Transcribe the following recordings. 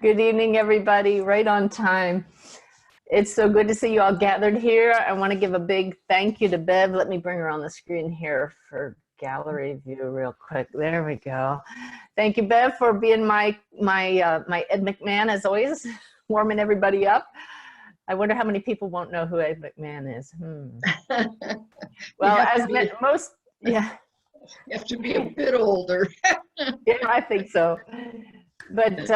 Good evening, everybody. Right on time. It's so good to see you all gathered here. I want to give a big thank you to Bev. Let me bring her on the screen here for gallery view real quick. There we go. Thank you, Bev, for being my Ed McMahon, as always, warming everybody up. I wonder how many people won't know who Ed McMahon is. Well, as most, yeah. You have to be a bit older. Yeah, I think so. But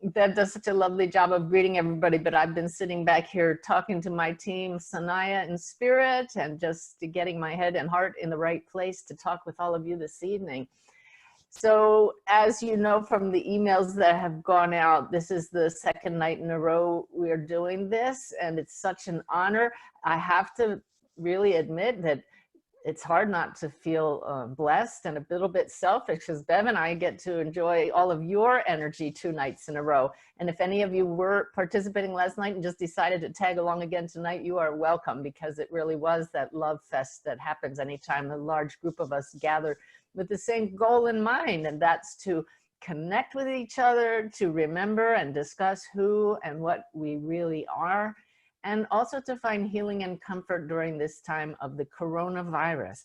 Bev does such a lovely job of greeting everybody, but I've been sitting back here talking to my team, Sanaya in spirit, and just getting my head and heart in the right place to talk with all of you this evening. So as you know from the emails that have gone out, this is the second night in a row we're doing this, and it's such an honor. I have to really admit that it's hard not to feel blessed and a little bit selfish, because Bev and I get to enjoy all of your energy 2 nights in a row. And if any of you were participating last night and just decided to tag along again tonight, you are welcome, because it really was that love fest that happens anytime a large group of us gather with the same goal in mind, and that's to connect with each other, to remember and discuss who and what we really are, and also to find healing and comfort during this time of the coronavirus.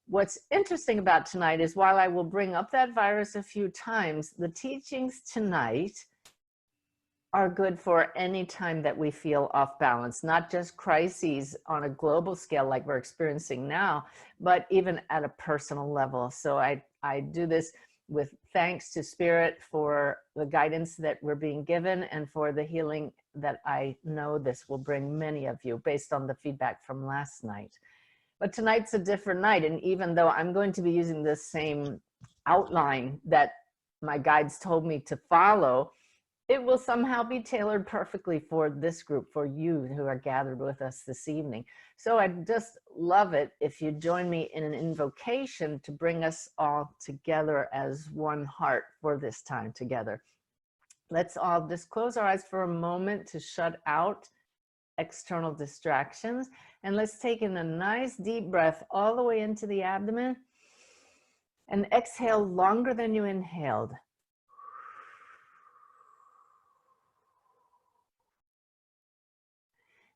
What's interesting about tonight is, while I will bring up that virus a few times, the teachings tonight are good for any time that we feel off balance, not just crises on a global scale like we're experiencing now, but even at a personal level. So I do this with thanks to Spirit for the guidance that we're being given, and for the healing that I know this will bring many of you based on the feedback from last night. But tonight's a different night, and even though I'm going to be using the same outline that my guides told me to follow, it will somehow be tailored perfectly for this group, for you who are gathered with us this evening. So I'd just love it if you join me in an invocation to bring us all together as one heart for this time together. Let's all just close our eyes for a moment to shut out external distractions. And let's take in a nice deep breath all the way into the abdomen, and exhale longer than you inhaled.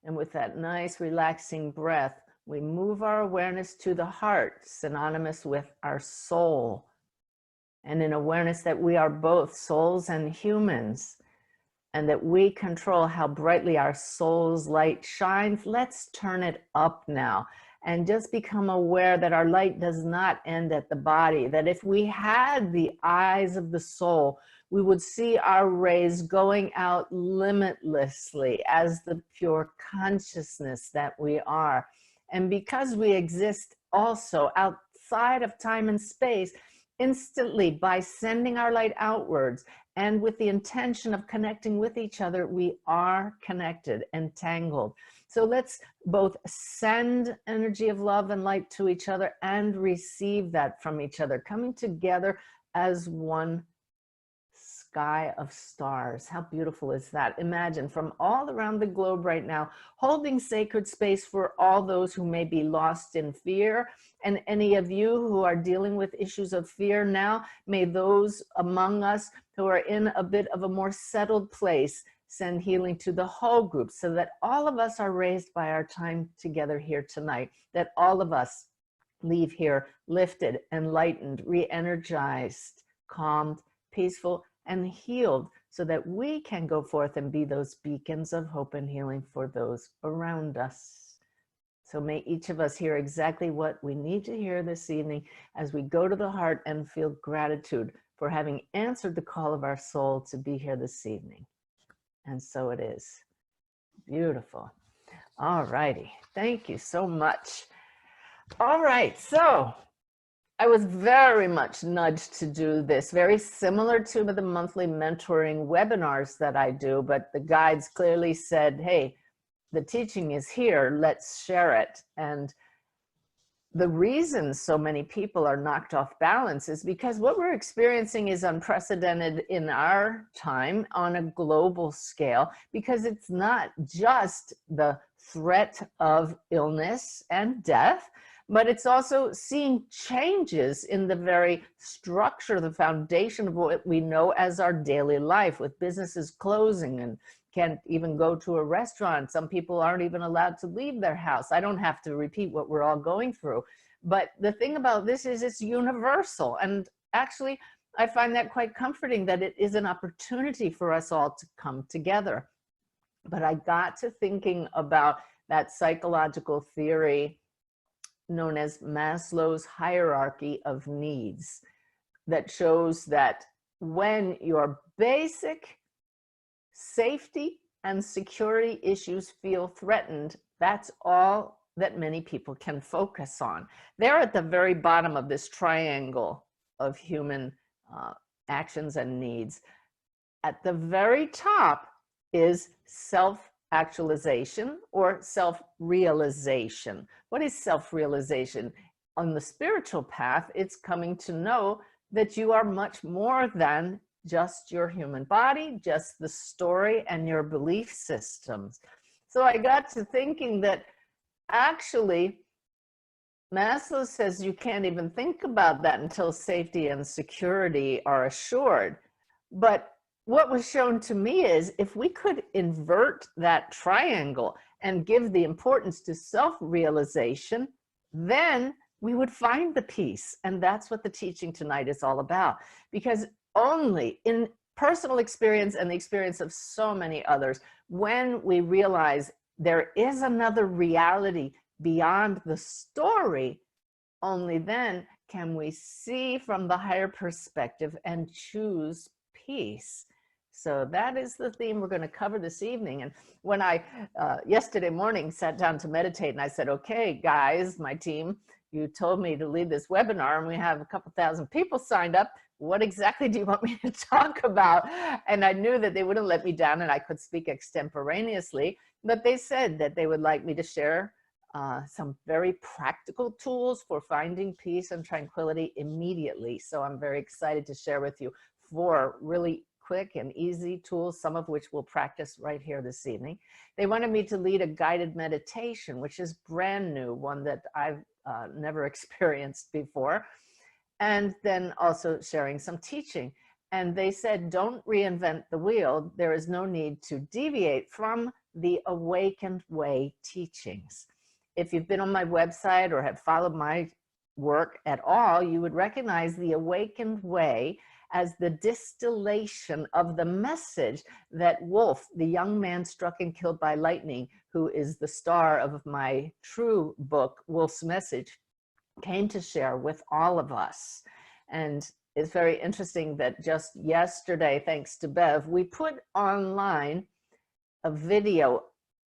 And with that nice relaxing breath, we move our awareness to the heart, synonymous with our soul. And in awareness that we are both souls and humans, and that we control how brightly our soul's light shines, let's turn it up now and just become aware that our light does not end at the body, that if we had the eyes of the soul, we would see our rays going out limitlessly as the pure consciousness that we are. And because we exist also outside of time and space, instantly by sending our light outwards and with the intention of connecting with each other, we are connected, entangled. So let's both send energy of love and light to each other and receive that from each other, coming together as one sky of stars. How beautiful is that? Imagine from all around the globe right now, holding sacred space for all those who may be lost in fear. And any of you who are dealing with issues of fear now, may those among us who are in a bit of a more settled place send healing to the whole group, so that all of us are raised by our time together here tonight, that all of us leave here lifted, enlightened, re-energized, calmed, peaceful, and healed, so that we can go forth and be those beacons of hope and healing for those around us. So may each of us hear exactly what we need to hear this evening as we go to the heart and feel gratitude for having answered the call of our soul to be here this evening. And so it is. Beautiful. All righty. Thank you so much. All right. So I was very much nudged to do this, very similar to the monthly mentoring webinars that I do, but the guides clearly said, hey, the teaching is here, let's share it. And the reason so many people are knocked off balance is because what we're experiencing is unprecedented in our time on a global scale, because it's not just the threat of illness and death, but it's also seeing changes in the very structure, the foundation of what we know as our daily life, with businesses closing and can't even go to a restaurant. Some people aren't even allowed to leave their house. I don't have to repeat what we're all going through. But the thing about this is it's universal. And actually, I find that quite comforting, that it is an opportunity for us all to come together. But I got to thinking about that psychological theory known as Maslow's hierarchy of needs, that shows that when your basic safety and security issues feel threatened, that's all that many people can focus on. They're at the very bottom of this triangle of human actions and needs. At the very top is self-actualization or self-realization. What is self-realization? On the spiritual path, it's coming to know that you are much more than just your human body, just the story and your belief systems. So I got to thinking that actually Maslow says you can't even think about that until safety and security are assured. But what was shown to me is if we could invert that triangle and give the importance to self-realization, then we would find the peace. And that's what the teaching tonight is all about. Because only in personal experience and the experience of so many others, when we realize there is another reality beyond the story, only then can we see from the higher perspective and choose peace. So that is the theme we're going to cover this evening. And when I yesterday morning sat down to meditate, and I said, okay, guys, my team, you told me to lead this webinar and we have a couple thousand people signed up. What exactly do you want me to talk about? And I knew that they wouldn't let me down and I could speak extemporaneously, but they said that they would like me to share some very practical tools for finding peace and tranquility immediately. So I'm very excited to share with you 4 really quick and easy tools, some of which we'll practice right here this evening. They wanted me to lead a guided meditation, which is brand new, one that I've never experienced before. And then also sharing some teaching. And they said, don't reinvent the wheel. There is no need to deviate from the Awakened Way teachings. If you've been on my website or have followed my work at all, you would recognize the Awakened Way as the distillation of the message that Wolf, the young man struck and killed by lightning, who is the star of my true book, Wolf's Message, came to share with all of us. And it's very interesting that just yesterday, thanks to Bev, we put online a video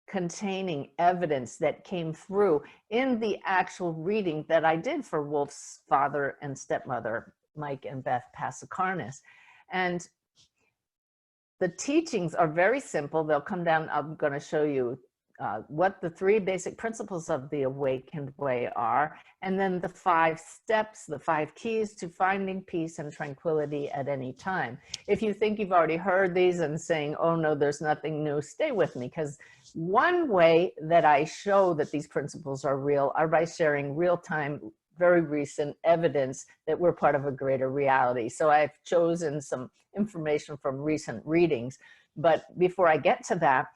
containing evidence that came through in the actual reading that I did for Wolf's father and stepmother, Mike and Beth Passacarnis. And the teachings are very simple. They'll come down. I'm going to show you what the 3 basic principles of the Awakened Way are, and then the 5 steps, the 5 keys to finding peace and tranquility at any time. If you think you've already heard these and saying, oh no, there's nothing new, stay with me, because one way that I show that these principles are real are by sharing real-time, very recent evidence that we're part of a greater reality. So I've chosen some information from recent readings, but before I get to that,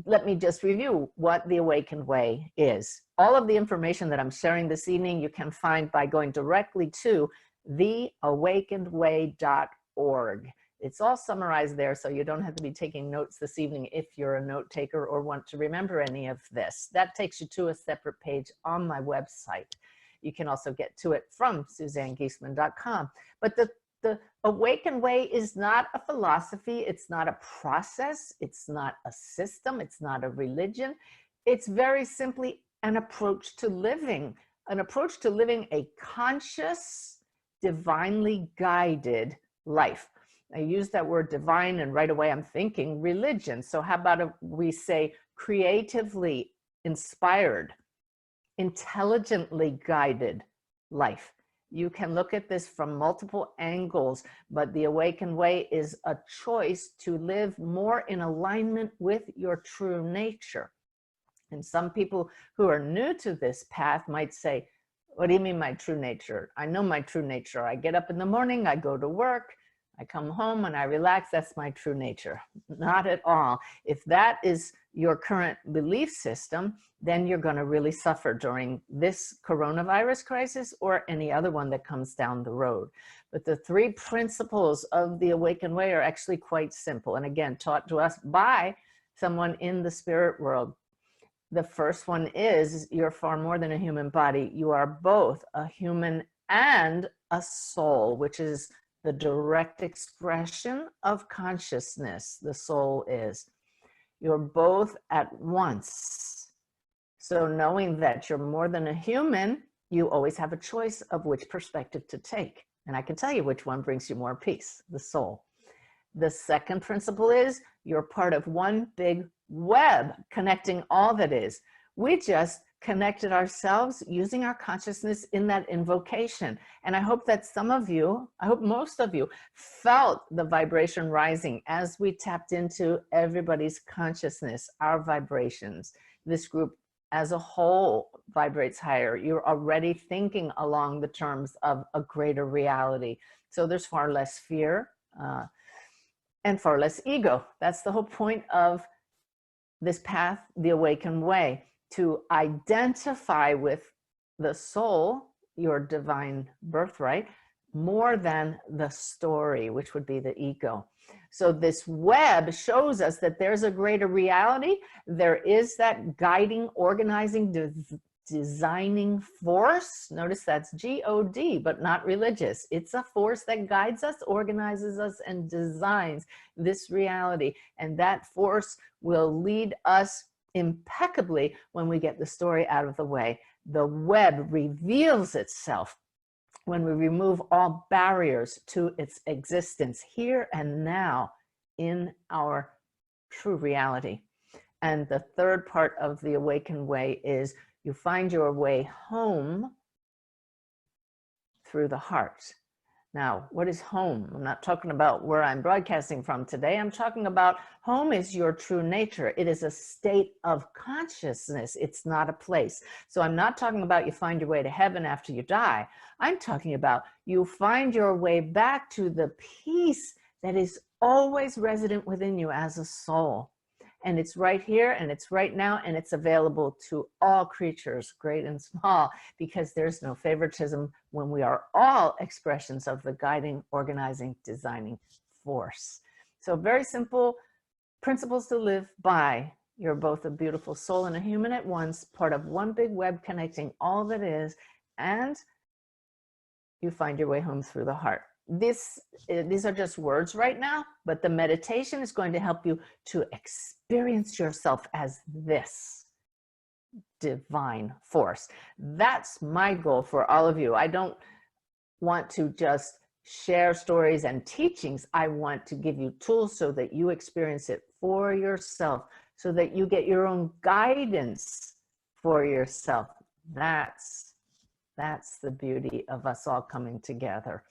let me just review what the Awakened Way is. All of the information that I'm sharing this evening you can find by going directly to theawakenedway.org. It's all summarized there, so you don't have to be taking notes this evening if you're a note taker or want to remember any of this. That takes you to a separate page on my website. You can also get to it from SuzanneGiesemann.com. But the Awakened Way is not a philosophy, it's not a process, it's not a system, it's not a religion. It's very simply an approach to living a conscious, divinely guided life. I use that word divine and right away I'm thinking religion. So how about we say creatively inspired, intelligently guided life? You can look at this from multiple angles, but the Awakened Way is a choice to live more in alignment with your true nature. And some people who are new to this path might say, What do you mean my true nature? I know my true nature. I get up in the morning, I go to work, I come home and I relax. That's my true nature. Not at all. If that is your current belief system, then you're going to really suffer during this coronavirus crisis or any other one that comes down the road. But the three principles of the Awakened Way are actually quite simple. And again, taught to us by someone in the spirit world. The first one is you're far more than a human body. You are both a human and a soul, which is the direct expression of consciousness. The soul is. You're both at once. So knowing that you're more than a human, you always have a choice of which perspective to take. And I can tell you which one brings you more peace, the soul. The second principle is you're part of one big web connecting all that is. We just connected ourselves using our consciousness in that invocation. And I hope that some of you, I hope most of you felt the vibration rising as we tapped into everybody's consciousness, our vibrations. This group as a whole vibrates higher. You're already thinking along the terms of a greater reality. So there's far less fear and far less ego. That's the whole point of this path, the Awakened Way, to identify with the soul, your divine birthright, more than the story, which would be the ego. So this web shows us that there's a greater reality. There is that guiding, organizing, designing force. Notice that's G-O-D, but not religious. It's a force that guides us, organizes us, and designs this reality. And that force will lead us impeccably when we get the story out of the way. The web reveals itself when we remove all barriers to its existence here and now in our true reality. And the third part of the Awakened Way is you find your way home through the heart. Now, what is home? I'm not talking about where I'm broadcasting from today. I'm talking about home is your true nature. It is a state of consciousness. It's not a place. So I'm not talking about you find your way to heaven after you die. I'm talking about you find your way back to the peace that is always resident within you as a soul. And it's right here and it's right now and it's available to all creatures, great and small, because there's no favoritism when we are all expressions of the guiding, organizing, designing force. So very simple principles to live by. You're both a beautiful soul and a human at once, part of one big web connecting all that is, and you find your way home through the heart. These are just words right now, but the meditation is going to help you to experience yourself as this divine force. That's my goal for all of you. I don't want to just share stories and teachings. I want to give you tools so that you experience it for yourself, so that you get your own guidance for yourself. That's the beauty of us all coming together.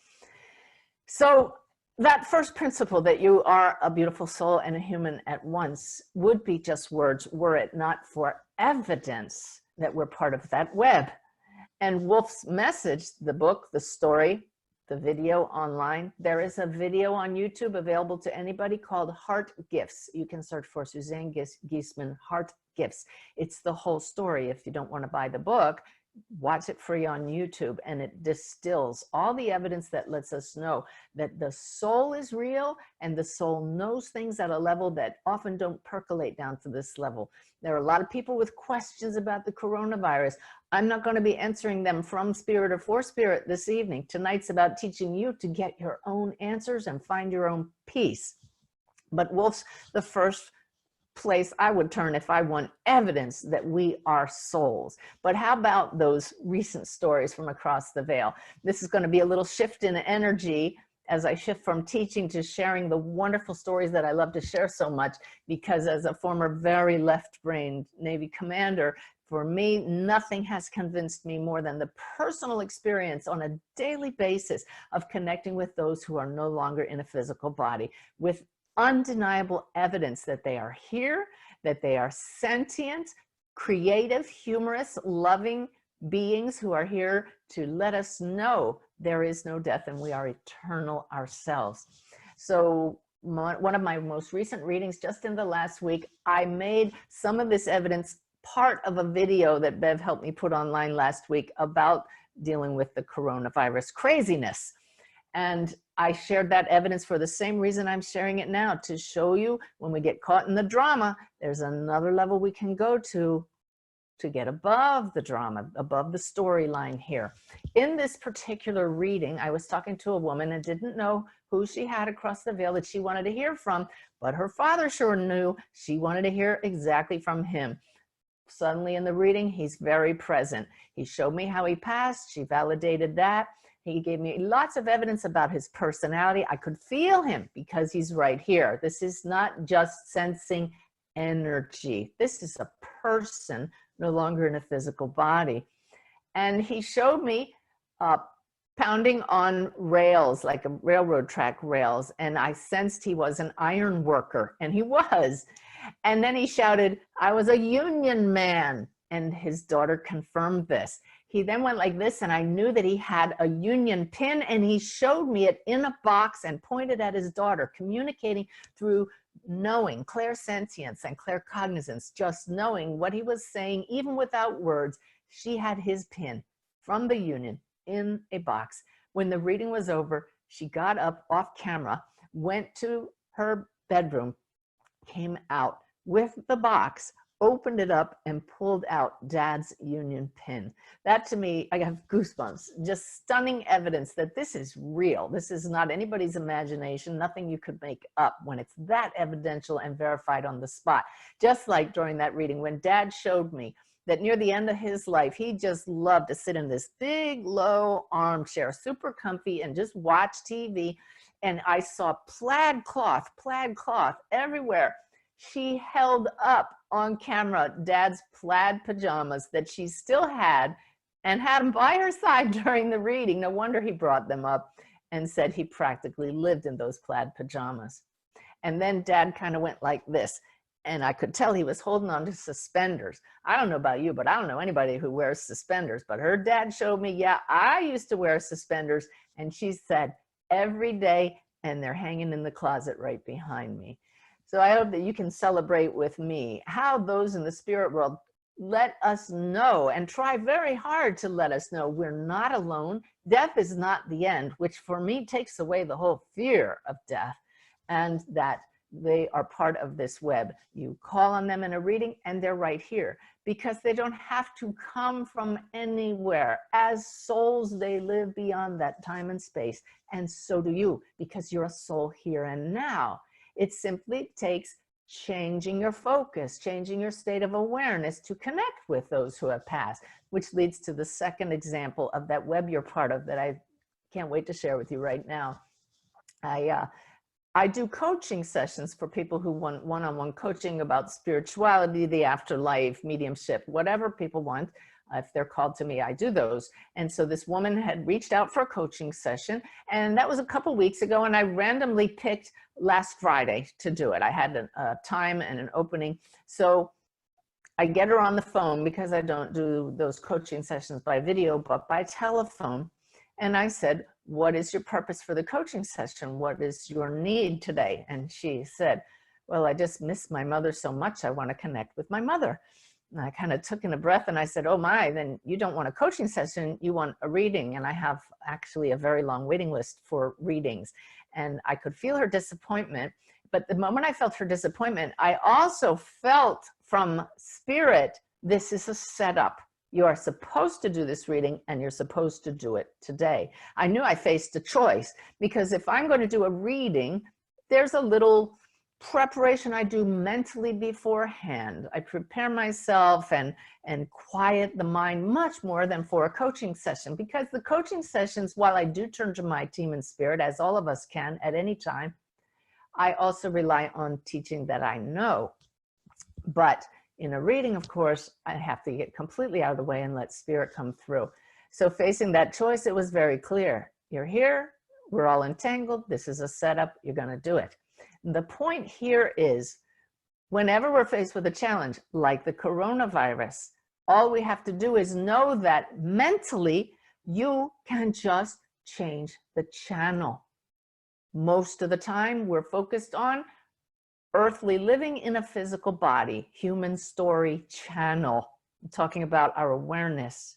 So that first principle, that you are a beautiful soul and a human at once, would be just words were it not for evidence that we're part of that web. And Wolf's message, the book, the story, the video online, there is a video on YouTube available to anybody called Heart Gifts. You can search for Suzanne Giesemann, Heart Gifts. It's the whole story. If you don't want to buy the book, watch it free on YouTube, and it distills all the evidence that lets us know that the soul is real and the soul knows things at a level that often don't percolate down to this level. There are a lot of people with questions about the coronavirus. I'm not going to be answering them from spirit or for spirit this evening. Tonight's about teaching you to get your own answers and find your own peace. But Wolf's the first place I would turn if I want evidence that we are souls. But how about those recent stories from across the veil? This is going to be a little shift in energy as I shift from teaching to sharing the wonderful stories that I love to share so much, because as a former very left-brained Navy commander, for me, nothing has convinced me more than the personal experience on a daily basis of connecting with those who are no longer in a physical body, with undeniable evidence that they are here, that they are sentient, creative, humorous, loving beings who are here to let us know there is no death and we are eternal ourselves. So one of my most recent readings, just in the last week, I made some of this evidence part of a video that Bev helped me put online last week about dealing with the coronavirus craziness. And I shared that evidence for the same reason I'm sharing it now, to show you when we get caught in the drama, there's another level we can go to get above the drama, above the storyline here. In this particular reading, I was talking to a woman and didn't know who she had across the veil that she wanted to hear from, but her father sure knew. She wanted to hear exactly from him. Suddenly in the reading, he's very present. He showed me how he passed. She validated that. He gave me lots of evidence about his personality. I could feel him because he's right here. This is not just sensing energy. This is a person, no longer in a physical body. And he showed me pounding on rails, like a railroad track rails. And I sensed he was an iron worker, and he was. And then he shouted, I was a union man. And his daughter confirmed this. He then went like this, and I knew that he had a union pin, and he showed me it in a box and pointed at his daughter, communicating through knowing, clairsentience and claircognizance, just knowing what he was saying, even without words. She had his pin from the union in a box. When the reading was over, she got up off camera, went to her bedroom, came out with the box, opened it up, and pulled out Dad's union pin. That, to me, I have goosebumps. Just stunning evidence that this is real. This is not anybody's imagination, nothing you could make up when it's that evidential and verified on the spot. Just like during that reading, when Dad showed me that near the end of his life, he just loved to sit in this big, low armchair, super comfy, and just watch TV. And I saw plaid cloth everywhere. She held up on camera Dad's plaid pajamas that she still had, and had them by her side during the reading. No wonder he brought them up and said he practically lived in those plaid pajamas. And then Dad kind of went like this, and I could tell he was holding on to suspenders. I don't know about you, but I don't know anybody who wears suspenders. But her dad showed me, yeah, I used to wear suspenders. And she said, every day, and they're hanging in the closet right behind me. So I hope that you can celebrate with me how those in the spirit world let us know, and try very hard to let us know we're not alone. Death is not the end, which for me takes away the whole fear of death, and that they are part of this web. You call on them in a reading and they're right here, because they don't have to come from anywhere. As souls, they live beyond that time and space, and so do you, because you're a soul here and now. It simply takes changing your focus, changing your state of awareness to connect with those who have passed, which leads to the second example of that web you're part of that I can't wait to share with you right now. I do coaching sessions for people who want one-on-one coaching about spirituality, the afterlife, mediumship, whatever people want. If they're called to me, I do those. And so this woman had reached out for a coaching session, and that was a couple weeks ago, and I randomly picked last Friday to do it. I had a time and an opening. So I get her on the phone, because I don't do those coaching sessions by video, but by telephone. And I said, what is your purpose for the coaching session? What is your need today? And she said, well, I just miss my mother so much. I want to connect with my mother. And I kind of took in a breath, and I said, oh my, then you don't want a coaching session, you want a reading. And I have actually a very long waiting list for readings. And I could feel her disappointment. But the moment I felt her disappointment, I also felt from spirit, this is a setup. You are supposed to do this reading, and you're supposed to do it today. I knew I faced a choice, because if I'm going to do a reading, there's a little preparation I do mentally beforehand. I prepare myself and quiet the mind much more than for a coaching session, because the coaching sessions, while I do turn to my team in spirit, as all of us can at any time, I also rely on teaching that I know. But in a reading, of course, I have to get completely out of the way and let spirit come through. So facing that choice, it was very clear. You're here, we're all entangled, this is a setup, you're going to do it. The point here is, whenever we're faced with a challenge like the coronavirus, All we have to do is know that mentally you can just change the channel. Most of the time we're focused on earthly living in a physical body, human story channel. I'm talking about our awareness.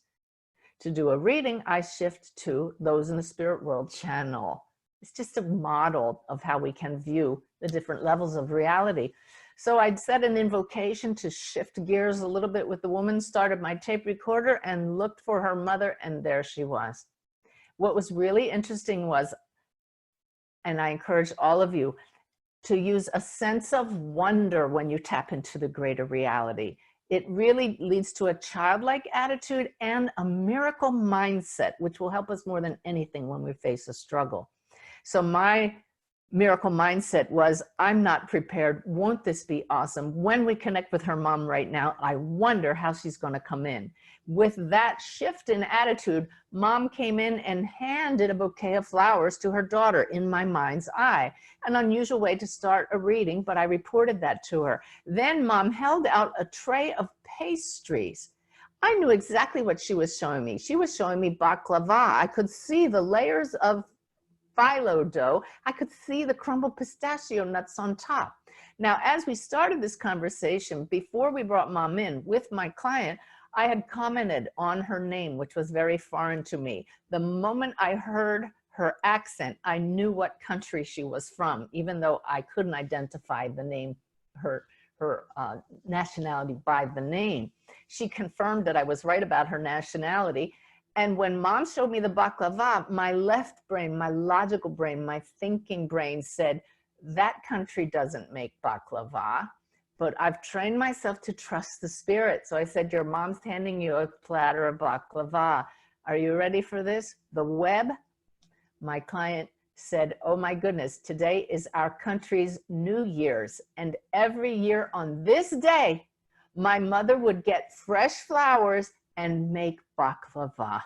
To do a reading, I shift to those in the spirit world channel. It's just a model of how we can view the different levels of reality. So I'd set an invocation to shift gears a little bit with the woman, started my tape recorder and looked for her mother, and there she was. What was really interesting was, and I encourage all of you to use a sense of wonder when you tap into the greater reality. It really leads to a childlike attitude and a miracle mindset, which will help us more than anything when we face a struggle. So my miracle mindset was, I'm not prepared. Won't this be awesome? When we connect with her mom right now, I wonder how she's going to come in. With that shift in attitude, mom came in and handed a bouquet of flowers to her daughter in my mind's eye. An unusual way to start a reading, but I reported that to her. Then mom held out a tray of pastries. I knew exactly what she was showing me. She was showing me baklava. I could see the layers of phyllo dough. I could see the crumbled pistachio nuts on top. Now, as we started this conversation, before we brought mom in with my client, I had commented on her name, which was very foreign to me. The moment I heard her accent, I knew what country she was from, even though I couldn't identify the name, her nationality by the name. She confirmed that I was right about her nationality. And when mom showed me the baklava, my left brain, my logical brain, my thinking brain said, that country doesn't make baklava, but I've trained myself to trust the spirit. So I said, your mom's handing you a platter of baklava. Are you ready for this? The web? My client said, oh my goodness, today is our country's New Year's. And every year on this day, my mother would get fresh flowers and make baklava.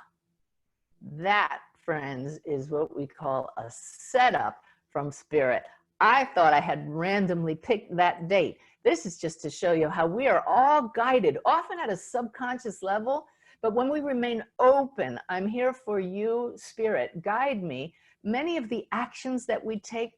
That, friends, is what we call a setup from spirit. I thought I had randomly picked that date. This is just to show you how we are all guided, often at a subconscious level, but when we remain open, I'm here for you, spirit, guide me. Many of the actions that we take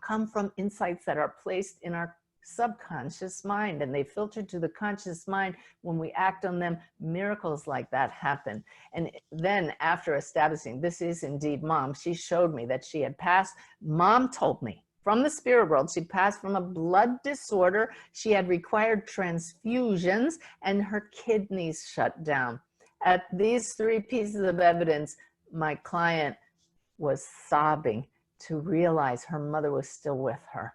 come from insights that are placed in our subconscious mind, and they filter to the conscious mind. When we act on them, miracles like that happen. And then after establishing this is indeed mom, she showed me that she had passed. Mom told me from the spirit world, she passed from a blood disorder. She had required transfusions and her kidneys shut down. At these three pieces of evidence, my client was sobbing to realize her mother was still with her.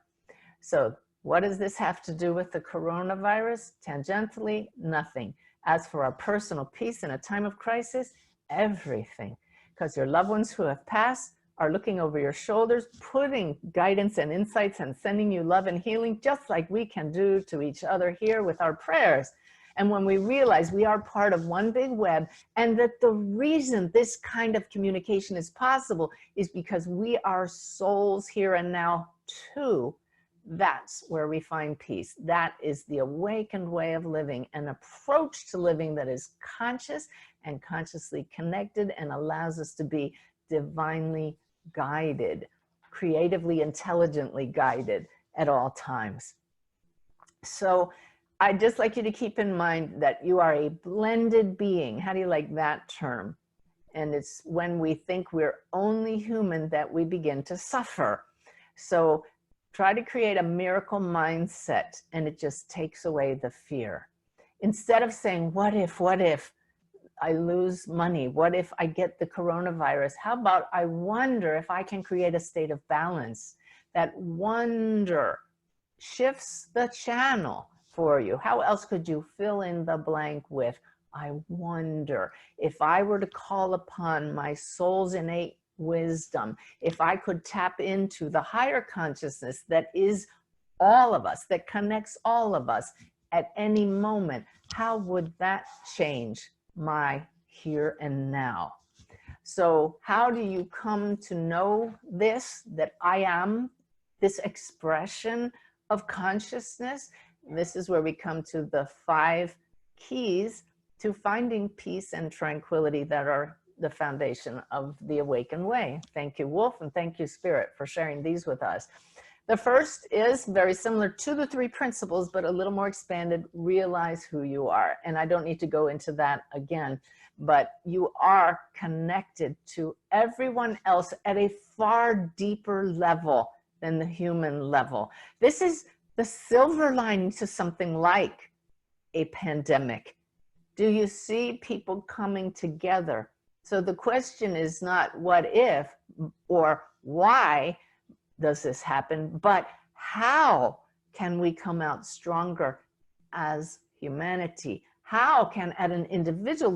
So what does this have to do with the coronavirus? Tangentially, nothing. As for our personal peace in a time of crisis, everything. Because your loved ones who have passed are looking over your shoulders, putting guidance and insights and sending you love and healing, just like we can do to each other here with our prayers. And when we realize we are part of one big web, and that the reason this kind of communication is possible is because we are souls here and now too, that's where we find peace. That is the awakened way of living, an approach to living that is conscious and consciously connected and allows us to be divinely guided, creatively, intelligently guided at all times. So I'd just like you to keep in mind that you are a blended being. How do you like that term? And it's when we think we're only human that we begin to suffer. So try to create a miracle mindset, and it just takes away the fear. Instead of saying, what if I lose money? What if I get the coronavirus? How about I wonder if I can create a state of balance? That wonder shifts the channel for you. How else could you fill in the blank with, I wonder if I were to call upon my soul's innate wisdom, if I could tap into the higher consciousness that is all of us, that connects all of us at any moment, how would that change my here and now? So how do you come to know this, that I am this expression of consciousness? This is where we come to the 5 keys to finding peace and tranquility that are the foundation of the awakened way. Thank you, Wolf, and thank you, Spirit, for sharing these with us. The first is very similar to the three principles, but a little more expanded. Realize who you are. And I don't need to go into that again, but you are connected to everyone else at a far deeper level than the human level. This is the silver lining to something like a pandemic. Do you see people coming together? So the question is not what if or why does this happen, but how can we come out stronger as humanity? How can, at an individual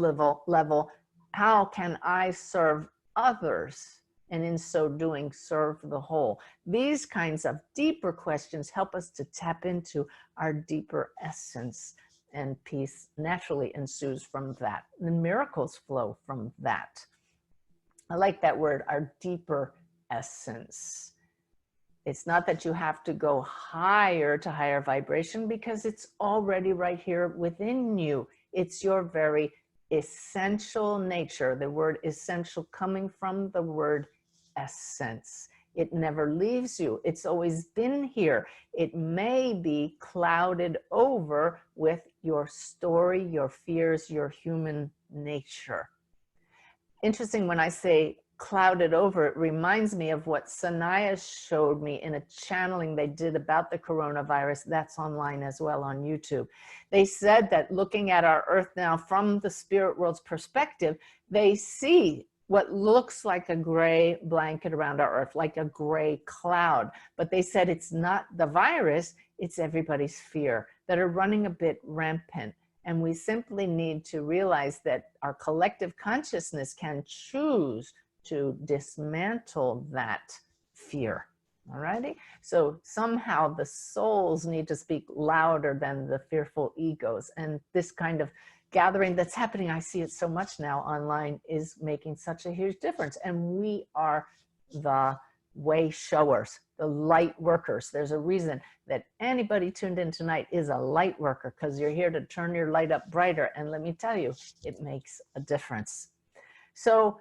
level, how can I serve others? And in so doing, serve the whole. These kinds of deeper questions help us to tap into our deeper essence, and peace naturally ensues from that. The miracles flow from that. I like that word, our deeper essence. It's not that you have to go higher to higher vibration, because it's already right here within you. It's your very essential nature. The word essential coming from the word essence. It never leaves you. It's always been here. It may be clouded over with your story, your fears, your human nature. Interesting, when I say clouded over, it reminds me of what Sanaya showed me in a channeling they did about the coronavirus. That's online as well on YouTube. They said that looking at our earth now from the spirit world's perspective, they see what looks like a gray blanket around our earth, like a gray cloud. But they said it's not the virus, it's everybody's fear that are running a bit rampant. And we simply need to realize that our collective consciousness can choose to dismantle that fear. All righty. So somehow the souls need to speak louder than the fearful egos. And this kind of gathering that's happening, I see it so much now online, is making such a huge difference. And we are the way showers, the light workers. There's a reason that anybody tuned in tonight is a light worker, because you're here to turn your light up brighter. And let me tell you, it makes a difference. So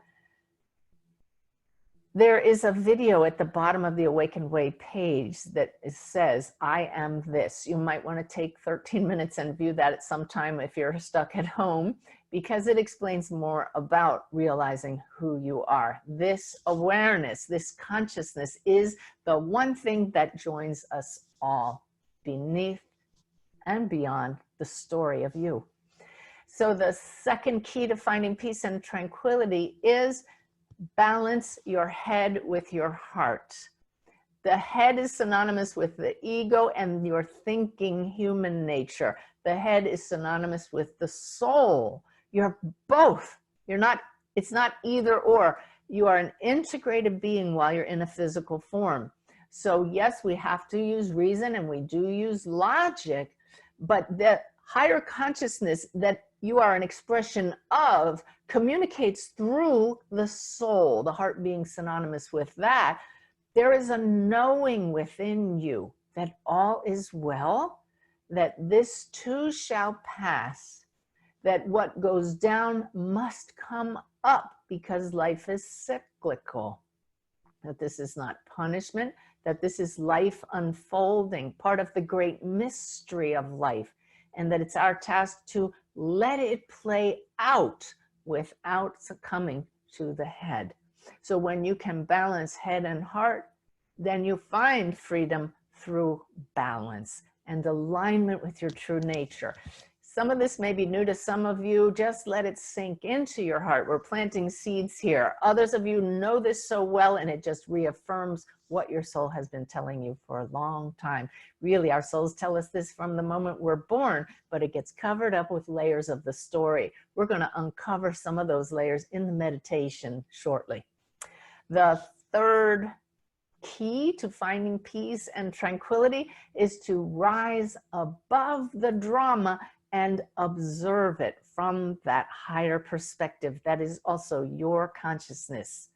there is a video at the bottom of the Awakened Way page that says, I am this. You might want to take 13 minutes and view that at some time if you're stuck at home, because it explains more about realizing who you are. This awareness, this consciousness is the one thing that joins us all beneath and beyond the story of you. So the second key to finding peace and tranquility is balance your head with your heart. The head is synonymous with the ego and your thinking human nature. The head is synonymous with the soul. You're both. You're not, it's not either or. You are an integrated being while you're in a physical form. So yes, we have to use reason and we do use logic, but the higher consciousness that you are an expression of communicates through the soul, the heart being synonymous with that. There is a knowing within you that all is well, that this too shall pass, that what goes down must come up because life is cyclical, that this is not punishment, that this is life unfolding, part of the great mystery of life, and that it's our task to let it play out without succumbing to the head. So when you can balance head and heart, then you find freedom through balance and alignment with your true nature. Some of this may be new to some of you. Just let it sink into your heart. We're planting seeds here. Others of you know this so well, and it just reaffirms what your soul has been telling you for a long time. Really, our souls tell us this from the moment we're born, but it gets covered up with layers of the story. We're going to uncover some of those layers in the meditation shortly. The third key to finding peace and tranquility is to rise above the drama and observe it from that higher perspective. That is also your consciousness.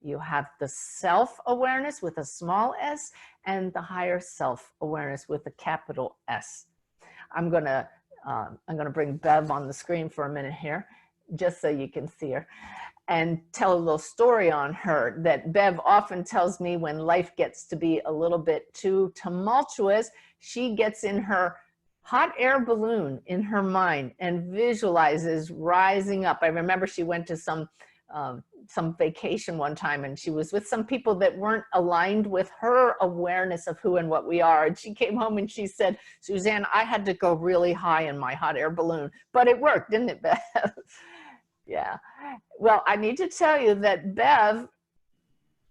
You have the self-awareness with a small s and the higher self-awareness with a capital S. I'm going to I'm going to bring Bev on the screen for a minute here, just so you can see her, and tell a little story on her that Bev often tells me when life gets to be a little bit too tumultuous. She gets in her hot air balloon in her mind and visualizes rising up. I remember she went to some vacation one time, and she was with some people that weren't aligned with her awareness of who and what we are. And she came home and she said, Suzanne, I had to go really high in my hot air balloon, but it worked, didn't it, Bev? Yeah. Well, I need to tell you that Bev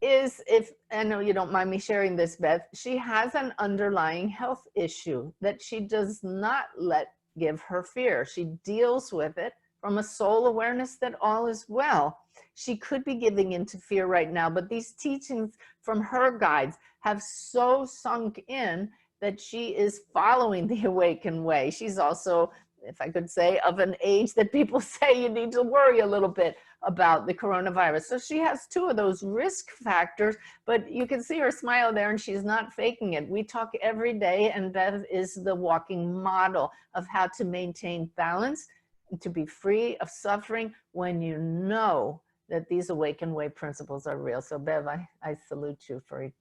is, if I know you don't mind me sharing this, Bev, she has an underlying health issue that she does not let give her fear. She deals with it from a soul awareness that all is well. She could be giving into fear right now, but these teachings from her guides have so sunk in that she is following the awakened way. She's also, if I could say, of an age that people say you need to worry a little bit about the coronavirus. So she has two of those risk factors, but you can see her smile there and she's not faking it. We talk every day, and Bev is the walking model of how to maintain balance and to be free of suffering when you know that these awakened way principles are real. So Bev, I salute you for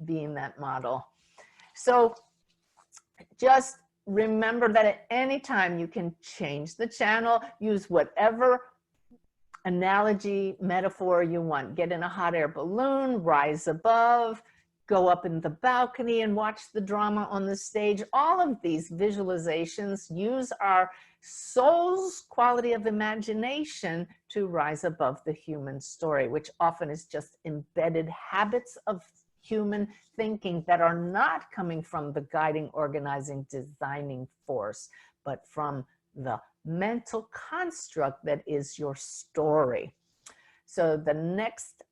being that model. So just remember that at any time you can change the channel, use whatever analogy, metaphor you want. Get in a hot air balloon, rise above, go up in the balcony and watch the drama on the stage. All of these visualizations use our soul's quality of imagination to rise above the human story, which often is just embedded habits of human thinking that are not coming from the guiding, organizing, designing force, but from the mental construct that is your story. So the next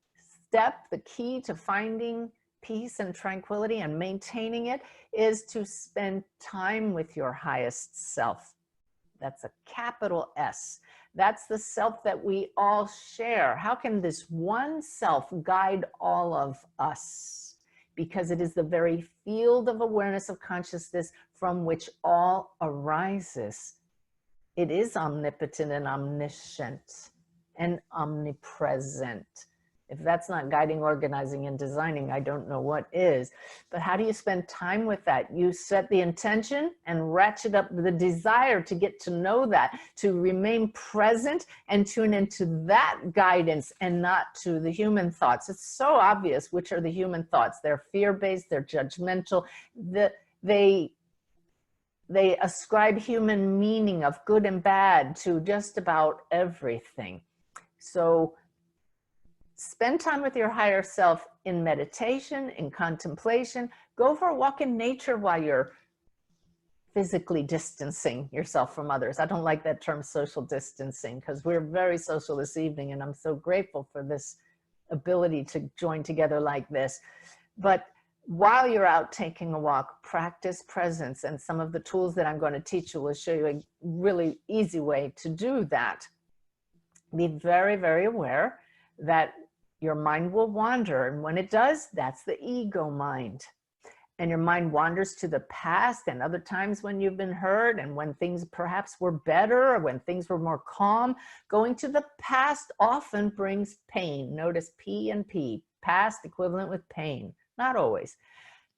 step, the key to finding peace and tranquility and maintaining it, is to spend time with your highest self. That's a capital S. That's the self that we all share. How can this one self guide all of us? Because it is the very field of awareness of consciousness from which all arises. It is omnipotent and omniscient and omnipresent. If that's not guiding, organizing, and designing, I don't know what is. But how do you spend time with that? You set the intention and ratchet up the desire to get to know that, to remain present and tune into that guidance and not to the human thoughts. It's so obvious which are the human thoughts. They're fear-based, they're judgmental, they ascribe human meaning of good and bad to just about everything. So spend time with your higher self in meditation, in contemplation. Go for a walk in nature while you're physically distancing yourself from others. I don't like that term, social distancing, because we're very social this evening, and I'm so grateful for this ability to join together like this. But while you're out taking a walk, practice presence, and some of the tools that I'm going to teach you will show you a really easy way to do that. Be very, very aware that your mind will wander, and when it does, that's the ego mind. And your mind wanders to the past and other times when you've been hurt and when things perhaps were better or when things were more calm. Going to the past often brings pain. Notice P and P, past equivalent with pain. Not always.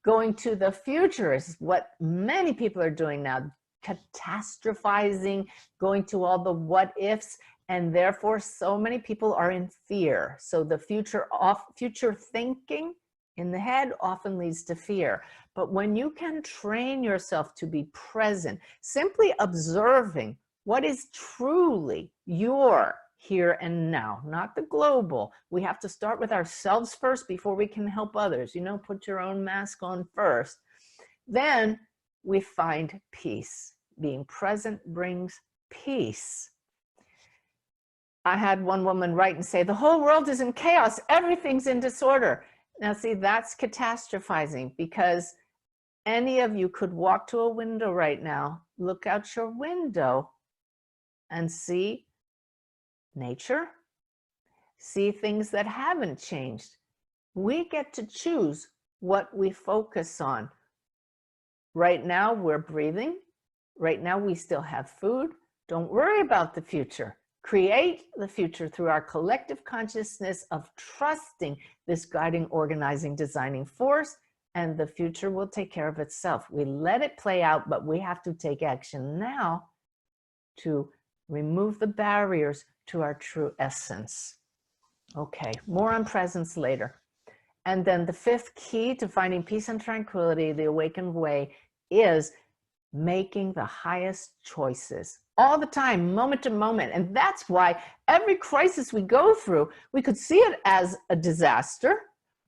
Going to the future is what many people are doing now, catastrophizing, going to all the what ifs, and therefore so many people are in fear. So the future thinking in the head often leads to fear. But when you can train yourself to be present, simply observing what is truly your here and now, not the global. We have to start with ourselves first before we can help others. You know, put your own mask on first. Then we find peace. Being present brings peace. I had one woman write and say, the whole world is in chaos. Everything's in disorder. Now, see, that's catastrophizing, because any of you could walk to a window right now, look out your window and see nature, see things that haven't changed. We get to choose what we focus on. Right now, we're breathing. Right now, we still have food. Don't worry about the future. Create the future through our collective consciousness of trusting this guiding, organizing, designing force, and the future will take care of itself. We let it play out, but we have to take action now to remove the barriers to our true essence. Okay, more on presence later. And then the fifth key to finding peace and tranquility, the awakened way, is making the highest choices all the time, moment to moment. And that's why every crisis we go through, we could see it as a disaster,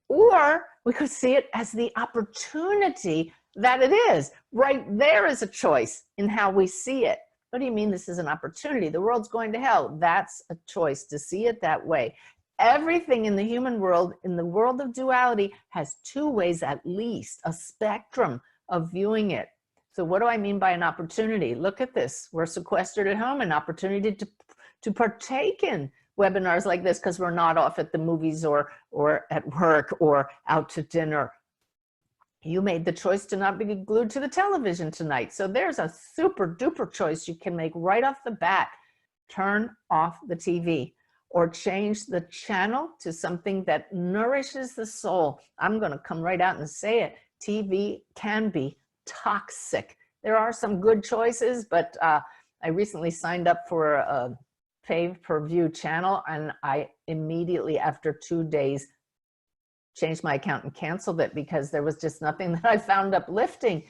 or we could see it as the opportunity that it is. Right there is a choice in how we see it. What do you mean this is an opportunity? The world's going to hell. That's a choice to see it that way. Everything in the human world, in the world of duality, has two ways at least, a spectrum of viewing it. So what do I mean by an opportunity? Look at this. We're sequestered at home, an opportunity to partake in webinars like this because we're not off at the movies or at work or out to dinner. You made the choice to not be glued to the television tonight. So there's a super duper choice you can make right off the bat. Turn off the TV or change the channel to something that nourishes the soul. I'm going to come right out and say it. TV can be toxic. There are some good choices, but I recently signed up for a pay-per-view channel, and I immediately, after 2 days, changed my account and canceled it because there was just nothing that I found uplifting.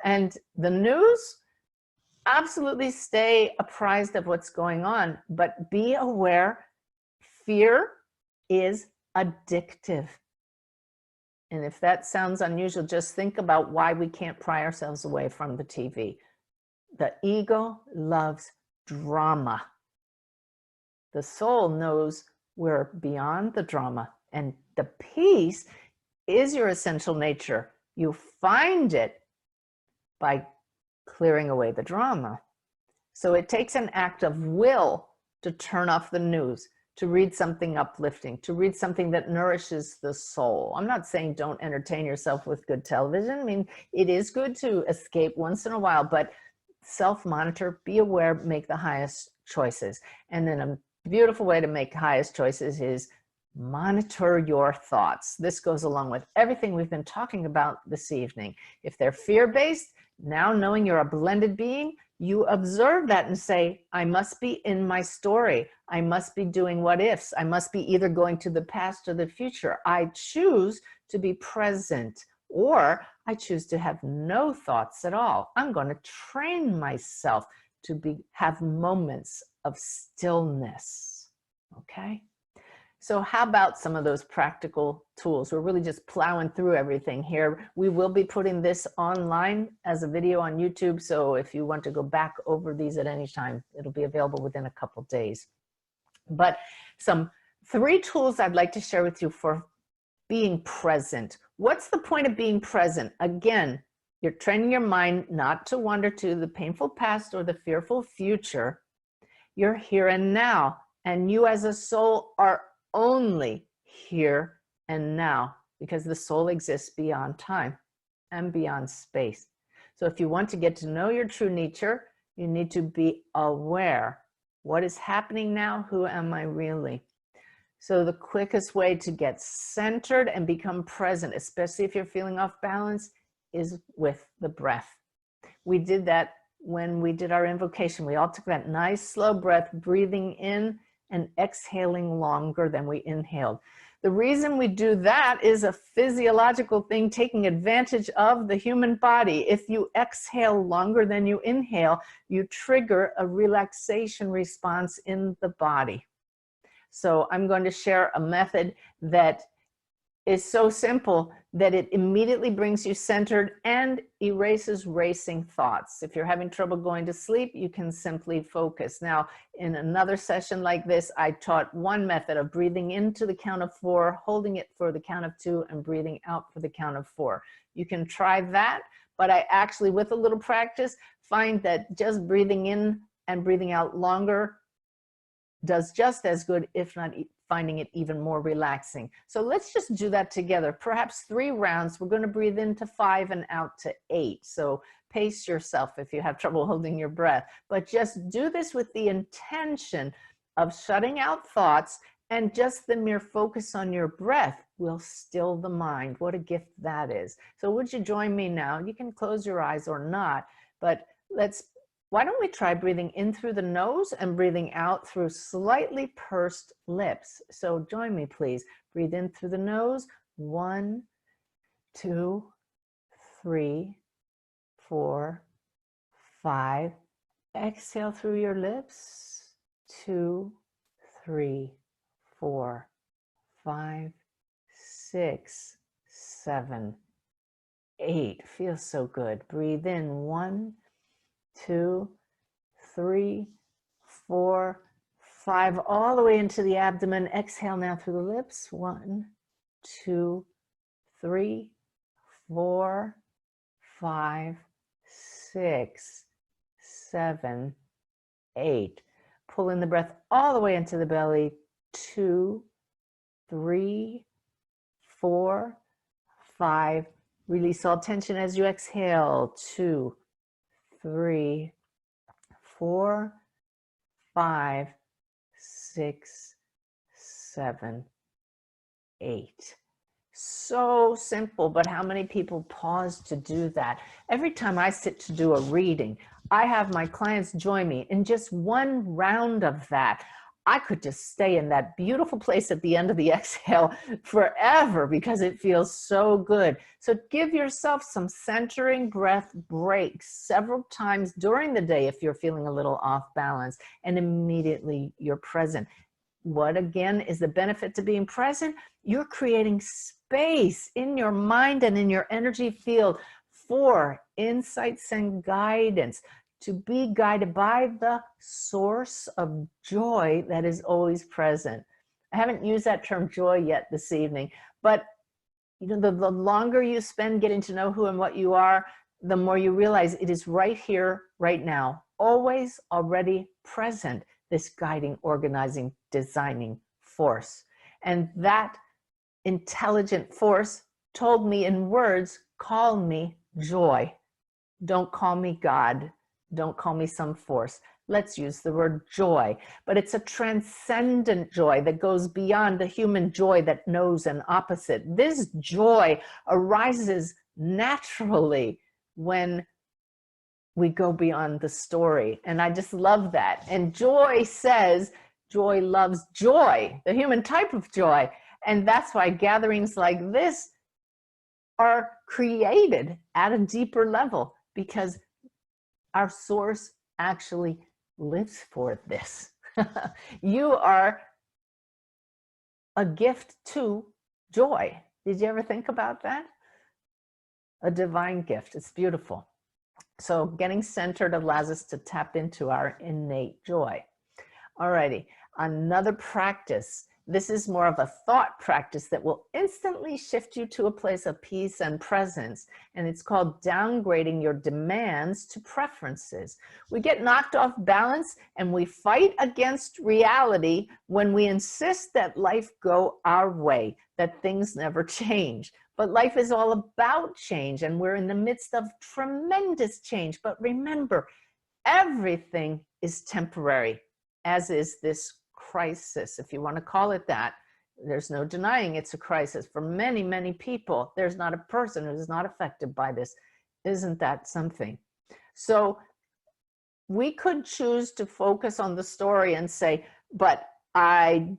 And the news, absolutely stay apprised of what's going on, but be aware fear is addictive. And if that sounds unusual, just think about why we can't pry ourselves away from the TV. The ego loves drama. The soul knows we're beyond the drama, and the peace is your essential nature. You find it by clearing away the drama. So it takes an act of will to turn off the news, to read something uplifting, to read something that nourishes the soul. I'm not saying don't entertain yourself with good television. I mean, it is good to escape once in a while, but self-monitor, be aware, make the highest choices. And then a beautiful way to make highest choices is monitor your thoughts. This goes along with everything we've been talking about this evening. If they're fear-based, now knowing you're a blended being, you observe that and say, I must be in my story. I must be doing what ifs. I must be either going to the past or the future. I choose to be present, or I choose to have no thoughts at all. I'm going to train myself to have moments of stillness. Okay? So how about some of those practical tools? We're really just plowing through everything here. We will be putting this online as a video on YouTube. So if you want to go back over these at any time, it'll be available within a couple days. But some 3 tools I'd like to share with you for being present. What's the point of being present? Again, you're training your mind not to wander to the painful past or the fearful future. You're here and now, and you as a soul are only here and now, because the soul exists beyond time and beyond space. So if you want to get to know your true nature, you need to be aware. What is happening now? Who am I really? So the quickest way to get centered and become present, especially if you're feeling off balance, is with the breath. We did that when we did our invocation. We all took that nice slow breath, breathing in and exhaling longer than we inhaled. The reason we do that is a physiological thing, taking advantage of the human body. If you exhale longer than you inhale, you trigger a relaxation response in the body. So I'm going to share a method that is so simple that it immediately brings you centered and erases racing thoughts. If you're having trouble going to sleep, you can simply focus. Now, in another session like this, I taught one method of breathing into the count of 4, holding it for the count of 2, and breathing out for the count of 4. You can try that, but I actually, with a little practice, find that just breathing in and breathing out longer does just as good, if not finding it even more relaxing. So let's just do that together. Perhaps 3 rounds. We're going to breathe into 5 and out to 8. So pace yourself if you have trouble holding your breath. But just do this with the intention of shutting out thoughts, and just the mere focus on your breath will still the mind. What a gift that is. So would you join me now? You can close your eyes or not, but why don't we try breathing in through the nose and breathing out through slightly pursed lips. So join me, please. Breathe in through the nose. 1, 2, 3, 4, 5. Exhale through your lips. 2, 3, 4, 5, 6, 7, 8. Feels so good. Breathe in. 1, 2, 3, 4, 5, all the way into the abdomen. Exhale now through the lips. 1, 2, 3, 4, 5, 6, 7, 8. Pull in the breath all the way into the belly. 2, 3, 4, 5. Release all tension as you exhale. 2, 3, 4, 5, 6, 7, 8. So simple, but how many people pause to do that? Every time I sit to do a reading, I have my clients join me in just one round of that. I could just stay in that beautiful place at the end of the exhale forever because it feels so good. So give yourself some centering breath breaks several times during the day if you're feeling a little off balance, and immediately you're present. What again is the benefit to being present? You're creating space in your mind and in your energy field for insights and guidance, to be guided by the source of joy that is always present. I haven't used that term joy yet this evening, but you know, the longer you spend getting to know who and what you are, the more you realize it is right here, right now, always already present, this guiding, organizing, designing force. And that intelligent force told me in words, call me joy. Don't call me God. Don't call me some force. Let's use the word joy. But it's a transcendent joy that goes beyond the human joy that knows an opposite. This joy arises naturally when we go beyond the story. And I just love that. And joy says, joy loves joy, the human type of joy. And that's why gatherings like this are created at a deeper level, because our source actually lives for this. You are a gift to joy. Did you ever think about that? A divine gift. It's beautiful. So getting centered allows us to tap into our innate joy. Alrighty, another practice. This is more of a thought practice that will instantly shift you to a place of peace and presence. And it's called downgrading your demands to preferences. We get knocked off balance and we fight against reality when we insist that life go our way, that things never change. But life is all about change, and we're in the midst of tremendous change. But remember, everything is temporary, as is this crisis, if you want to call it that. There's no denying it's a crisis for many, many people. There's not a person who is not affected by this. Isn't that something? So we could choose to focus on the story and say, but I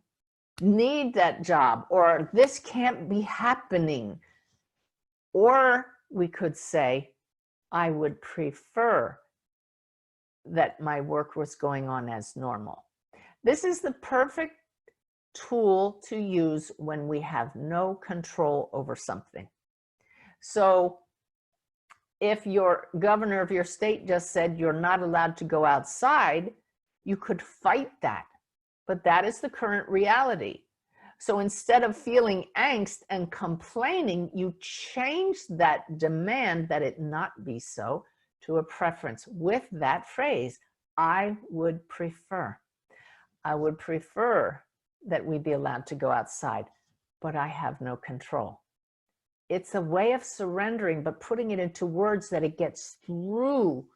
need that job, or this can't be happening. Or we could say, I would prefer that my work was going on as normal. This is the perfect tool to use when we have no control over something. So if your governor of your state just said you're not allowed to go outside, you could fight that. But that is the current reality. So instead of feeling angst and complaining, you change that demand that it not be so to a preference with that phrase, I would prefer. I would prefer that we be allowed to go outside, but I have no control. It's a way of surrendering, but putting it into words that it gets through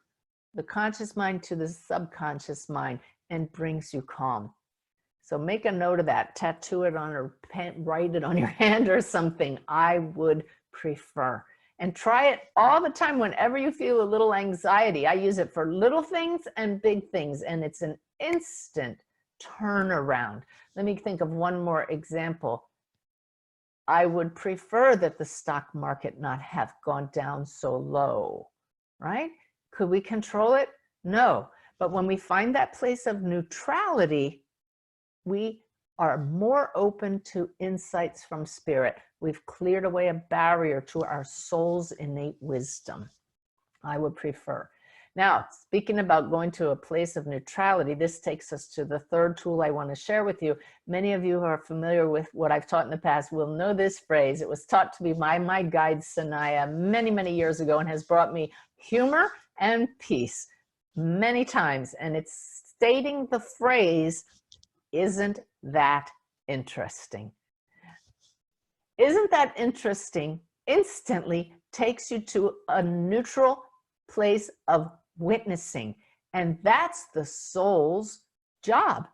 the conscious mind to the subconscious mind and brings you calm. So make a note of that, tattoo it on or pen, write it on your hand or something. I would prefer. And try it all the time whenever you feel a little anxiety. I use it for little things and big things, and it's an instant turnaround. Let me think of one more example. I would prefer that the stock market not have gone down so low, right? Could we control it? No. But when we find that place of neutrality, we are more open to insights from spirit. We've cleared away a barrier to our soul's innate wisdom. I would prefer. Now, speaking about going to a place of neutrality, this takes us to the third tool I want to share with you. Many of you who are familiar with what I've taught in the past will know this phrase. It was taught to me by my guide, Sanaya, many, many years ago, and has brought me humor and peace many times. And it's stating the phrase, isn't that interesting? Isn't that interesting? Instantly takes you to a neutral place of witnessing. And that's the soul's job,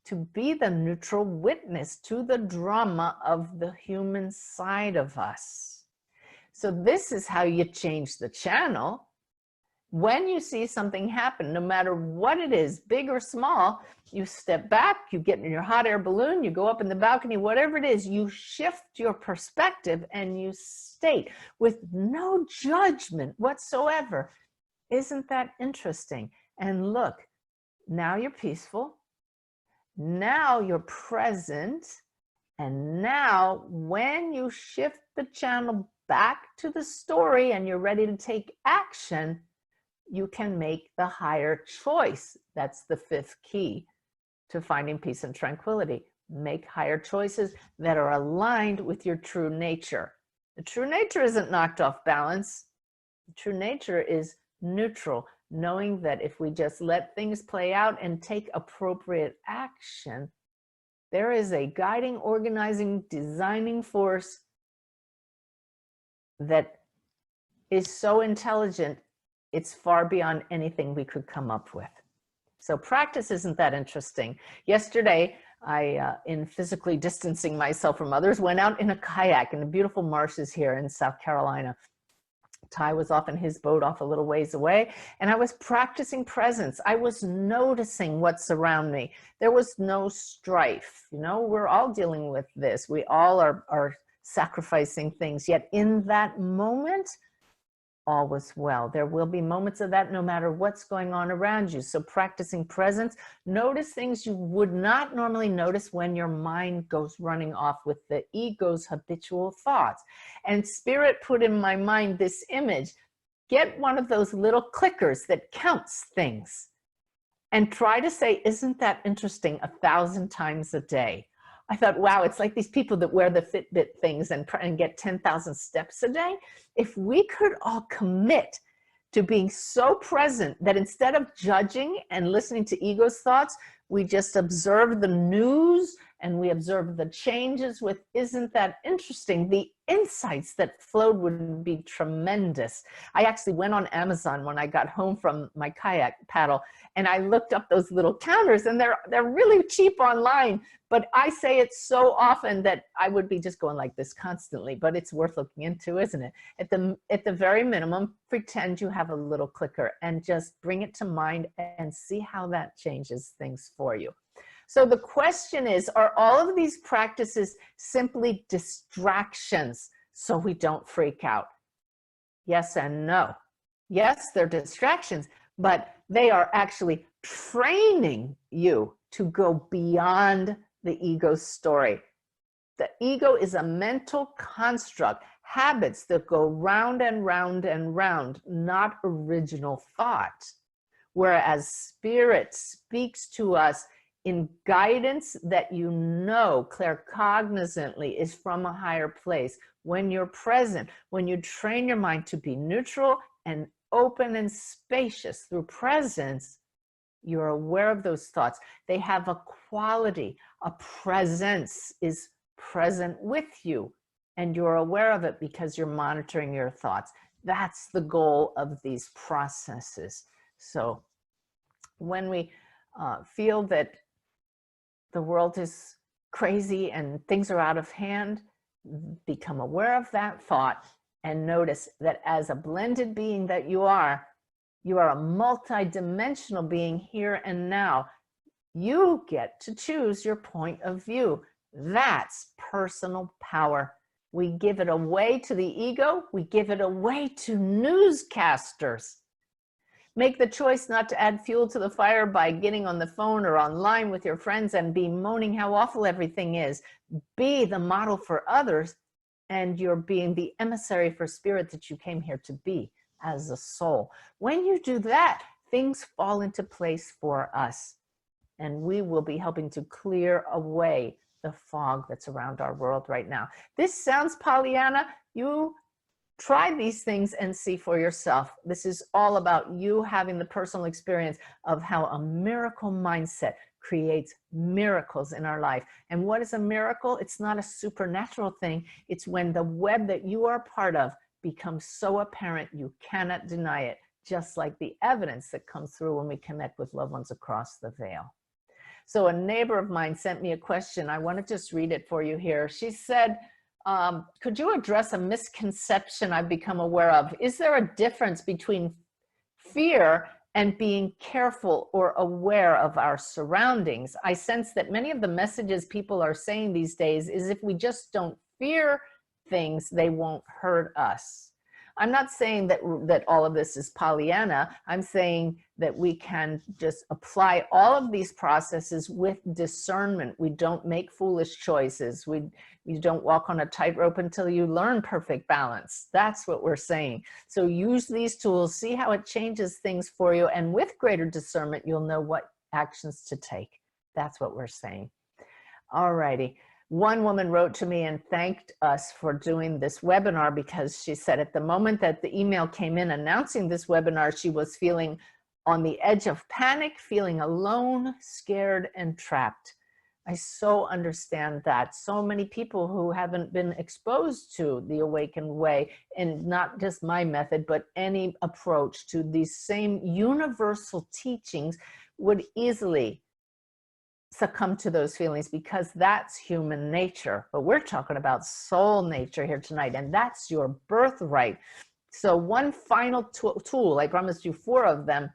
to be the neutral witness to the drama of the human side of us. So this is how you change the channel. When you see something happen, no matter what it is, big or small, you step back, you get in your hot air balloon, you go up in the balcony, whatever it is, you shift your perspective and you state with no judgment whatsoever. Isn't that interesting? And look, now you're peaceful. Now you're present. And now when you shift the channel back to the story and you're ready to take action, you can make the higher choice. That's the fifth key to finding peace and tranquility. Make higher choices that are aligned with your true nature. The true nature isn't knocked off balance. The true nature is neutral, knowing that if we just let things play out and take appropriate action, there is a guiding, organizing, designing force that is so intelligent, it's far beyond anything we could come up with. So practice isn't that interesting. Yesterday, I, in physically distancing myself from others, went out in a kayak in the beautiful marshes here in South Carolina. Ty was off in his boat off a little ways away, and I was practicing presence. I was noticing what's around me. There was no strife. You know, we're all dealing with this. We all are sacrificing things, yet in that moment, all was well. There will be moments of that no matter what's going on around you. So practicing presence, notice things you would not normally notice when your mind goes running off with the ego's habitual thoughts. And Spirit put in my mind this image. Get one of those little clickers that counts things and try to say, isn't that interesting 1,000 times a day? I thought, wow, it's like these people that wear the Fitbit things and get 10,000 steps a day. If we could all commit to being so present that instead of judging and listening to ego's thoughts, we just observe the news and we observe the changes with, isn't that interesting? The insights that flowed would be tremendous. I actually went on Amazon when I got home from my kayak paddle, and I looked up those little counters, and they're really cheap online, but I say it so often that I would be just going like this constantly, but it's worth looking into, isn't it? At the very minimum, pretend you have a little clicker and just bring it to mind and see how that changes things for you. So the question is, are all of these practices simply distractions so we don't freak out? Yes and no. Yes, they're distractions, but they are actually training you to go beyond the ego story. The ego is a mental construct, habits that go round and round and round, not original thought. Whereas Spirit speaks to us in guidance that you know claircognizantly is from a higher place. When you're present, when you train your mind to be neutral and open and spacious through presence, You're aware of those thoughts. They have a quality, a presence is present with you, and you're aware of it because you're monitoring your thoughts. That's the goal of these processes. So when we feel that the world is crazy and things are out of hand, become aware of that thought and notice that as a blended being that you are a multi-dimensional being here and now. You get to choose your point of view. That's personal power. We give it away to the ego. We give it away to newscasters. Make the choice not to add fuel to the fire by getting on the phone or online with your friends and bemoaning how awful everything is. Be the model for others, and you're being the emissary for spirit that you came here to be as a soul. When you do that, things fall into place for us, and we will be helping to clear away the fog that's around our world right now. This sounds Pollyanna. You try these things and see for yourself. This is all about you having the personal experience of how a miracle mindset creates miracles in our life. And what is a miracle? It's not a supernatural thing. It's when the web that you are part of becomes so apparent you cannot deny it, just like the evidence that comes through when we connect with loved ones across the veil. So a neighbor of mine sent me a question. I want to just read it for you here. She said, could you address a misconception I've become aware of? Is there a difference between fear and being careful or aware of our surroundings? I sense that many of the messages people are saying these days is if we just don't fear things, they won't hurt us. I'm not saying that all of this is Pollyanna. I'm saying that we can just apply all of these processes with discernment. We don't make foolish choices. You don't walk on a tightrope until you learn perfect balance. That's what we're saying. So use these tools, see how it changes things for you, and with greater discernment, you'll know what actions to take. That's what we're saying. All righty. One woman wrote to me and thanked us for doing this webinar because she said at the moment that the email came in announcing this webinar, she was feeling on the edge of panic, feeling alone, scared, and trapped. I so understand that. So many people who haven't been exposed to the awakened way, and not just my method, but any approach to these same universal teachings, would easily succumb to those feelings because that's human nature. But we're talking about soul nature here tonight, and that's your birthright. So one final tool, I promised you 4 of them.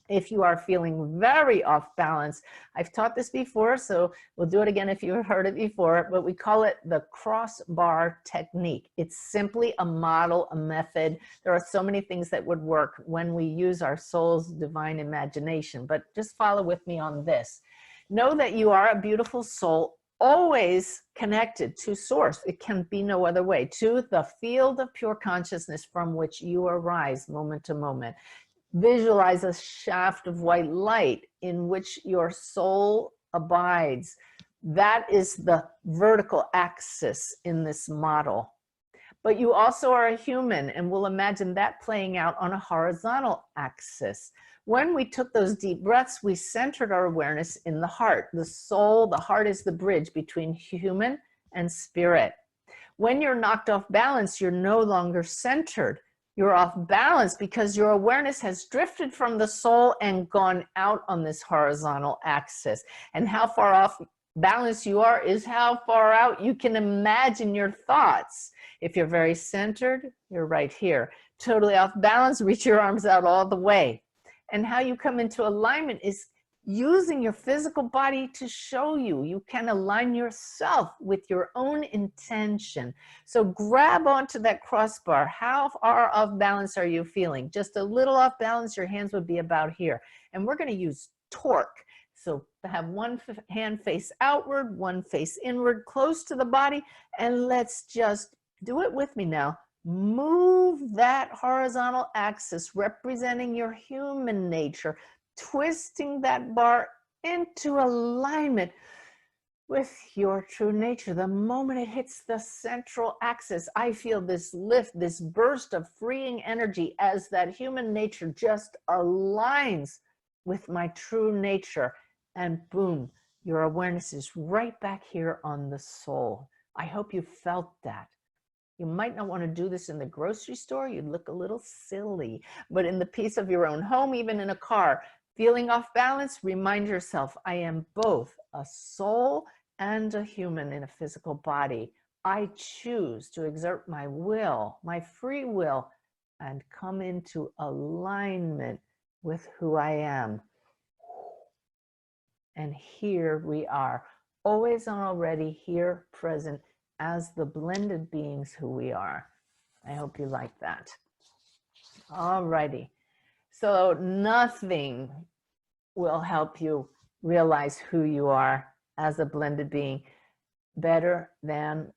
If you are feeling very off balance, I've taught this before, so we'll do it again if you've heard it before, but we call it the Crossbar Technique. It's simply a model, a method. There are so many things that would work when we use our soul's divine imagination, but just follow with me on this. Know that you are a beautiful soul, always connected to source. It can be no other way, to the field of pure consciousness from which you arise moment to moment. Visualize a shaft of white light in which your soul abides. That is the vertical axis in this model. But you also are a human, and we'll imagine that playing out on a horizontal axis. When we took those deep breaths, we centered our awareness in the heart. The soul, the heart is the bridge between human and spirit. When you're knocked off balance, you're no longer centered. You're off balance because your awareness has drifted from the soul and gone out on this horizontal axis. And how far off balance you are is how far out you can imagine your thoughts. If you're very centered, you're right here. Totally off balance, reach your arms out all the way. And how you come into alignment is using your physical body to show you. You can align yourself with your own intention. So grab onto that crossbar. How far off balance are you feeling? Just a little off balance, your hands would be about here. And we're going to use torque. So have one hand face outward, one face inward, close to the body. And let's just do it with me now. Move that horizontal axis representing your human nature, twisting that bar into alignment with your true nature. The moment it hits the central axis, I feel this lift, this burst of freeing energy as that human nature just aligns with my true nature. And boom, your awareness is right back here on the soul. I hope you felt that. You might not want to do this in the grocery store. You'd look a little silly, but in the peace of your own home, even in a car, feeling off balance, remind yourself, I am both a soul and a human in a physical body. I choose to exert my will, my free will, and come into alignment with who I am. And here we are, always and already here, present as the blended beings who we are. I hope you like that. All righty. So nothing will help you realize who you are as a blended being better than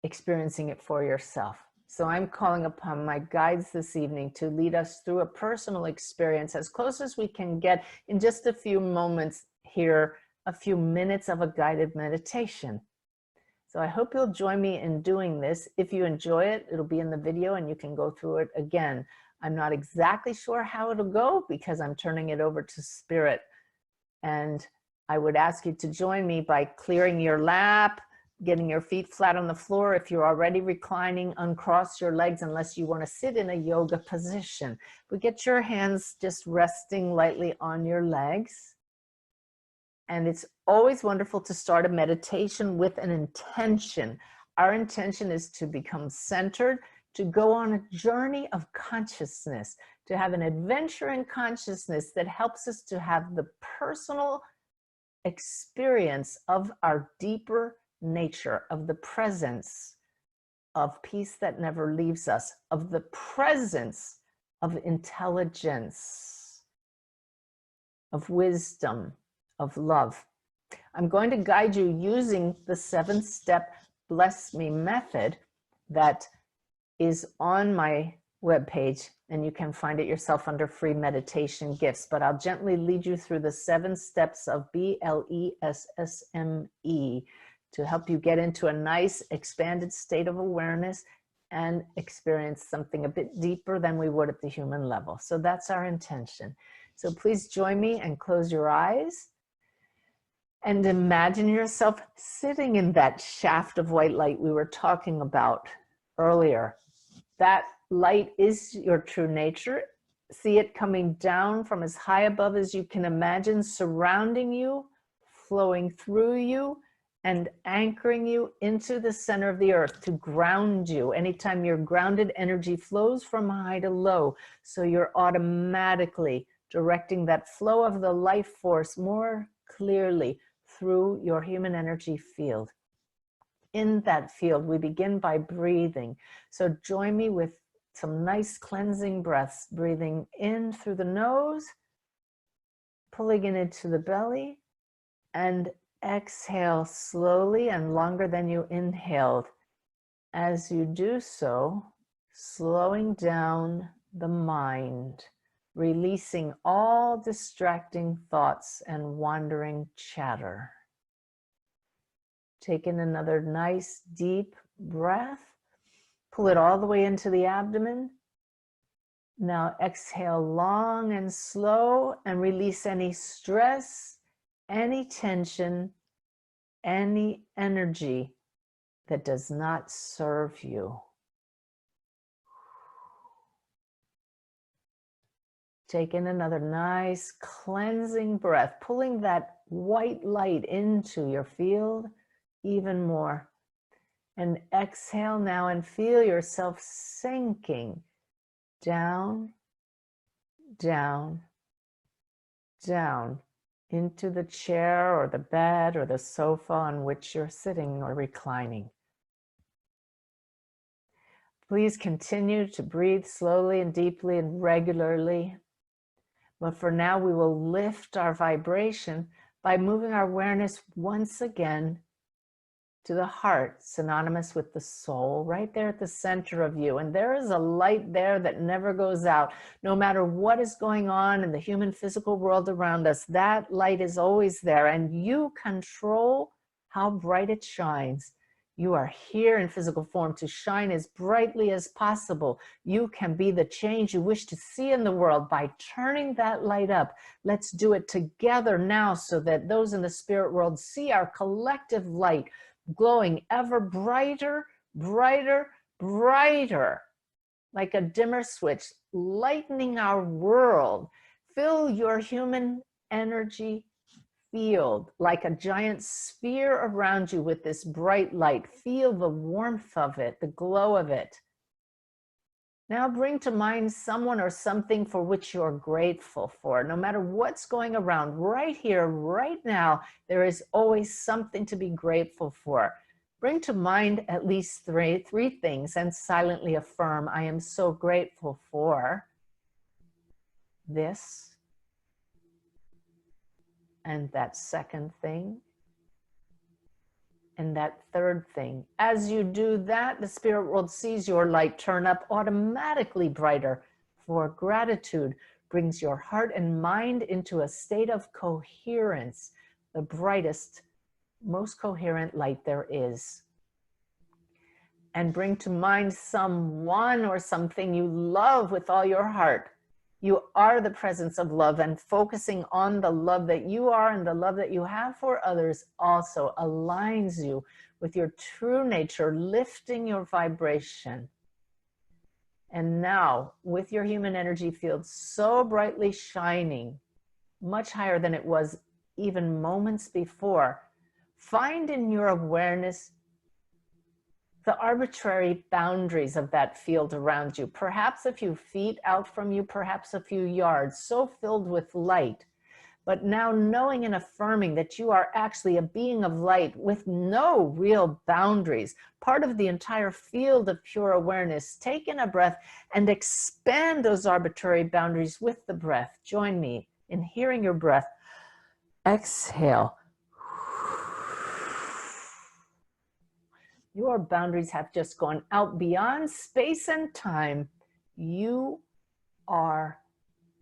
experiencing it for yourself. So I'm calling upon my guides this evening to lead us through a personal experience as close as we can get in just a few moments here, a few minutes of a guided meditation. So I hope you'll join me in doing this. If you enjoy it, it'll be in the video and you can go through it again. I'm not exactly sure how it'll go because I'm turning it over to Spirit. And I would ask you to join me by clearing your lap, getting your feet flat on the floor. If you're already reclining, uncross your legs unless you want to sit in a yoga position. But get your hands just resting lightly on your legs. And it's always wonderful to start a meditation with an intention. Our intention is to become centered, to go on a journey of consciousness, to have an adventure in consciousness that helps us to have the personal experience of our deeper nature, of the presence of peace that never leaves us, of the presence of intelligence, of wisdom, of love. I'm going to guide you using the 7-step Bless Me method that is on my webpage, and you can find it yourself under free meditation gifts, but I'll gently lead you through the 7 steps of BLESSME to help you get into a nice expanded state of awareness and experience something a bit deeper than we would at the human level. So that's our intention. So please join me and close your eyes. And imagine yourself sitting in that shaft of white light we were talking about earlier. That light is your true nature. See it coming down from as high above as you can imagine, surrounding you, flowing through you, and anchoring you into the center of the earth to ground you. Anytime your grounded energy flows from high to low, so you're automatically directing that flow of the life force more clearly through your human energy field. In that field, we begin by breathing. So join me with some nice cleansing breaths, breathing in through the nose, pulling it into the belly, and exhale slowly and longer than you inhaled. As you do so, slowing down the mind, releasing all distracting thoughts and wandering chatter. Take in another nice deep breath. Pull it all the way into the abdomen. Now exhale long and slow and release any stress, any tension, any energy that does not serve you. Take in another nice cleansing breath, pulling that white light into your field even more. And exhale now and feel yourself sinking down, down, down into the chair or the bed or the sofa on which you're sitting or reclining. Please continue to breathe slowly and deeply and regularly. But for now, we will lift our vibration by moving our awareness once again to the heart, synonymous with the soul, right there at the center of you. And there is a light there that never goes out. No matter what is going on in the human physical world around us, that light is always there, and you control how bright it shines. You are here in physical form to shine as brightly as possible. You can be the change you wish to see in the world by turning that light up. Let's do it together now so that those in the spirit world see our collective light glowing ever brighter, brighter, brighter, like a dimmer switch, lightening our world. Fill your human energy field like a giant sphere around you with this bright light. Feel the warmth of it, the glow of it. Now bring to mind someone or something for which you're grateful for. No matter what's going around, right here, right now, there is always something to be grateful for. Bring to mind at least three things and silently affirm, I am so grateful for this and that second thing and that third thing. As you do that, the spirit world sees your light turn up automatically brighter, for gratitude brings your heart and mind into a state of coherence, the brightest, most coherent light there is. And bring to mind someone or something you love with all your heart. You are the presence of love, and focusing on the love that you are and the love that you have for others also aligns you with your true nature, lifting your vibration. And now, with your human energy field so brightly shining, much higher than it was even moments before, find in your awareness the arbitrary boundaries of that field around you, perhaps a few feet out from you, perhaps a few yards, so filled with light. But now knowing and affirming that you are actually a being of light with no real boundaries, part of the entire field of pure awareness, take in a breath and expand those arbitrary boundaries with the breath. Join me in hearing your breath. Exhale. Your boundaries have just gone out beyond space and time. You are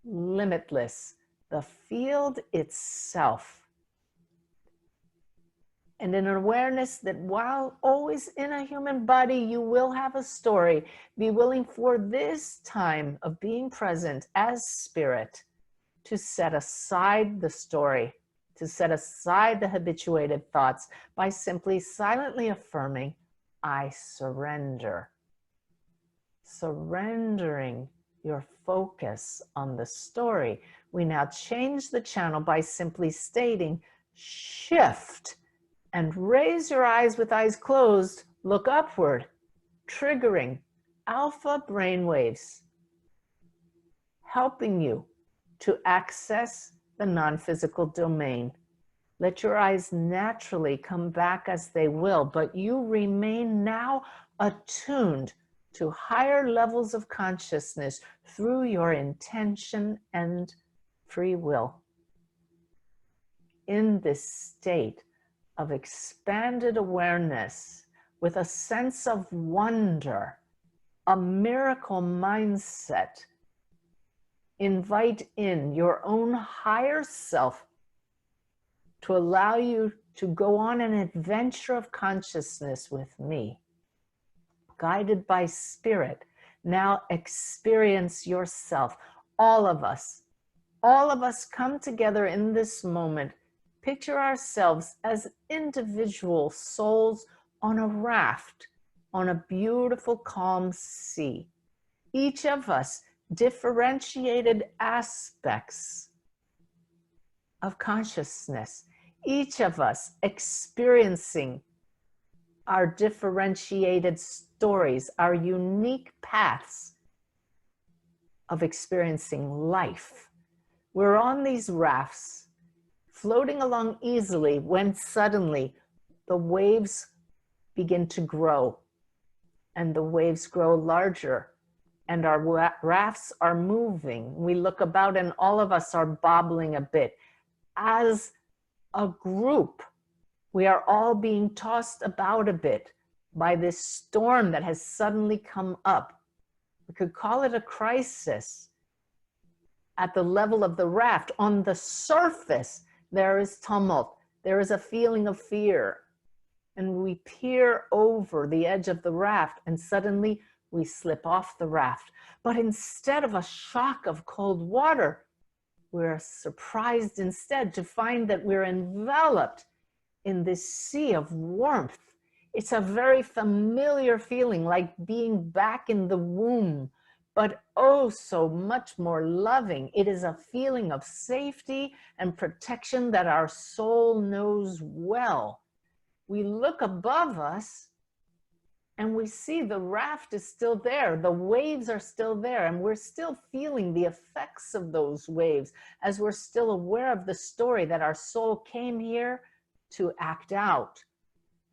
limitless, the field itself. And an awareness that while always in a human body, you will have a story. Be willing for this time of being present as spirit to set aside the story, to set aside the habituated thoughts by simply silently affirming, I surrender. Surrendering your focus on the story. We now change the channel by simply stating, shift, and raise your eyes with eyes closed, look upward, triggering alpha brainwaves, helping you to access the non-physical domain. Let your eyes naturally come back as they will, but you remain now attuned to higher levels of consciousness through your intention and free will. In this state of expanded awareness with a sense of wonder, a miracle mindset, invite in your own higher self to allow you to go on an adventure of consciousness with me. Guided by spirit, now experience yourself. All of us come together in this moment. Picture ourselves as individual souls on a raft, on a beautiful calm sea. Each of us differentiated aspects of consciousness. Each of us experiencing our differentiated stories, our unique paths of experiencing life. We're on these rafts, floating along easily when suddenly the waves begin to grow, and the waves grow larger, and our rafts are moving. We look about and all of us are bobbling a bit. As a group, we are all being tossed about a bit by this storm that has suddenly come up. We could call it a crisis. At the level of the raft, on the surface, there is tumult. There is a feeling of fear. and we peer over the edge of the raft, and suddenly we slip off the raft. But instead of a shock of cold water, we're surprised instead to find that we're enveloped in this sea of warmth. It's a very familiar feeling, like being back in the womb, but oh, so much more loving. It is a feeling of safety and protection that our soul knows well. We look above us and we see the raft is still there. The waves are still there, and we're still feeling the effects of those waves as we're still aware of the story that our soul came here to act out.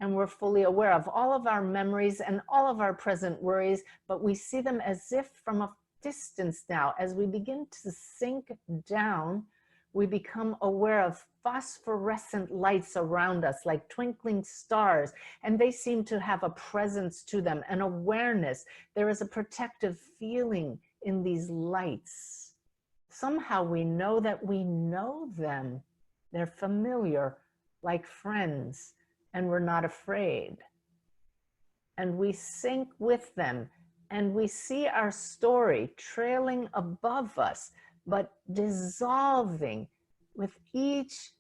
And we're fully aware of all of our memories and all of our present worries, but we see them as if from a distance now. As we begin to sink down, we become aware of phosphorescent lights around us, like twinkling stars, and they seem to have a presence to them, an awareness. There is a protective feeling in these lights. Somehow we know that we know them. They're familiar, like friends, and we're not afraid. And we sink with them, and we see our story trailing above us, but dissolving with each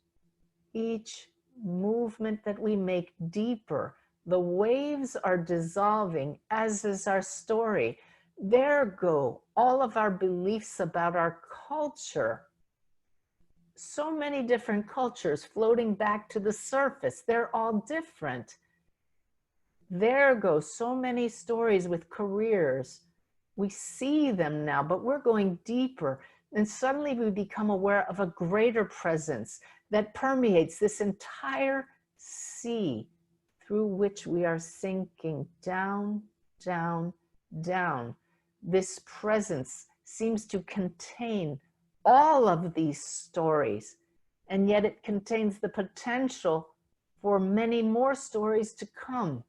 movement that we make deeper. The waves are dissolving, as is our story. There go all of our beliefs about our culture. So many different cultures floating back to the surface. They're all different. There go so many stories with careers. We see them now, but we're going deeper. And suddenly we become aware of a greater presence that permeates this entire sea through which we are sinking down, down, down. This presence seems to contain all of these stories, and yet it contains the potential for many more stories to come.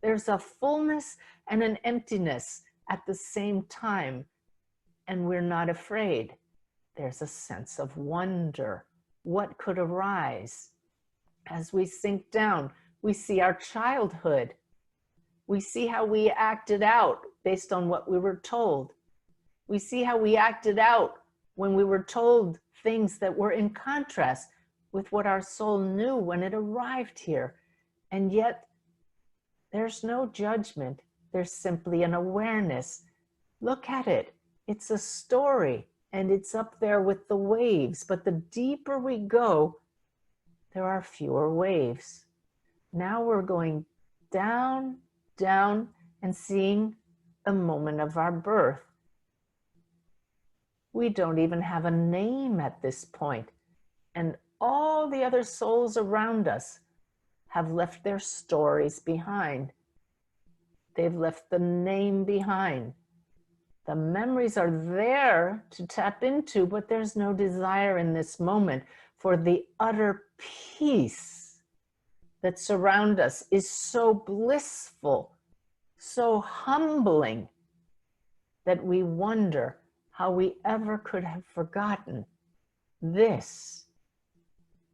There's a fullness and an emptiness at the same time, and we're not afraid. There's a sense of wonder. What could arise? As we sink down, we see our childhood. We see how we acted out based on what we were told. We see how we acted out when we were told things that were in contrast with what our soul knew when it arrived here. And yet, there's no judgment. There's simply an awareness. Look at it. It's a story, and it's up there with the waves. But the deeper we go, there are fewer waves. Now we're going down, down, and seeing the moment of our birth. We don't even have a name at this point, and all the other souls around us have left their stories behind. They've left the name behind. The memories are there to tap into, but there's no desire in this moment for the utter peace that surrounds us is so blissful, so humbling, that we wonder how we ever could have forgotten this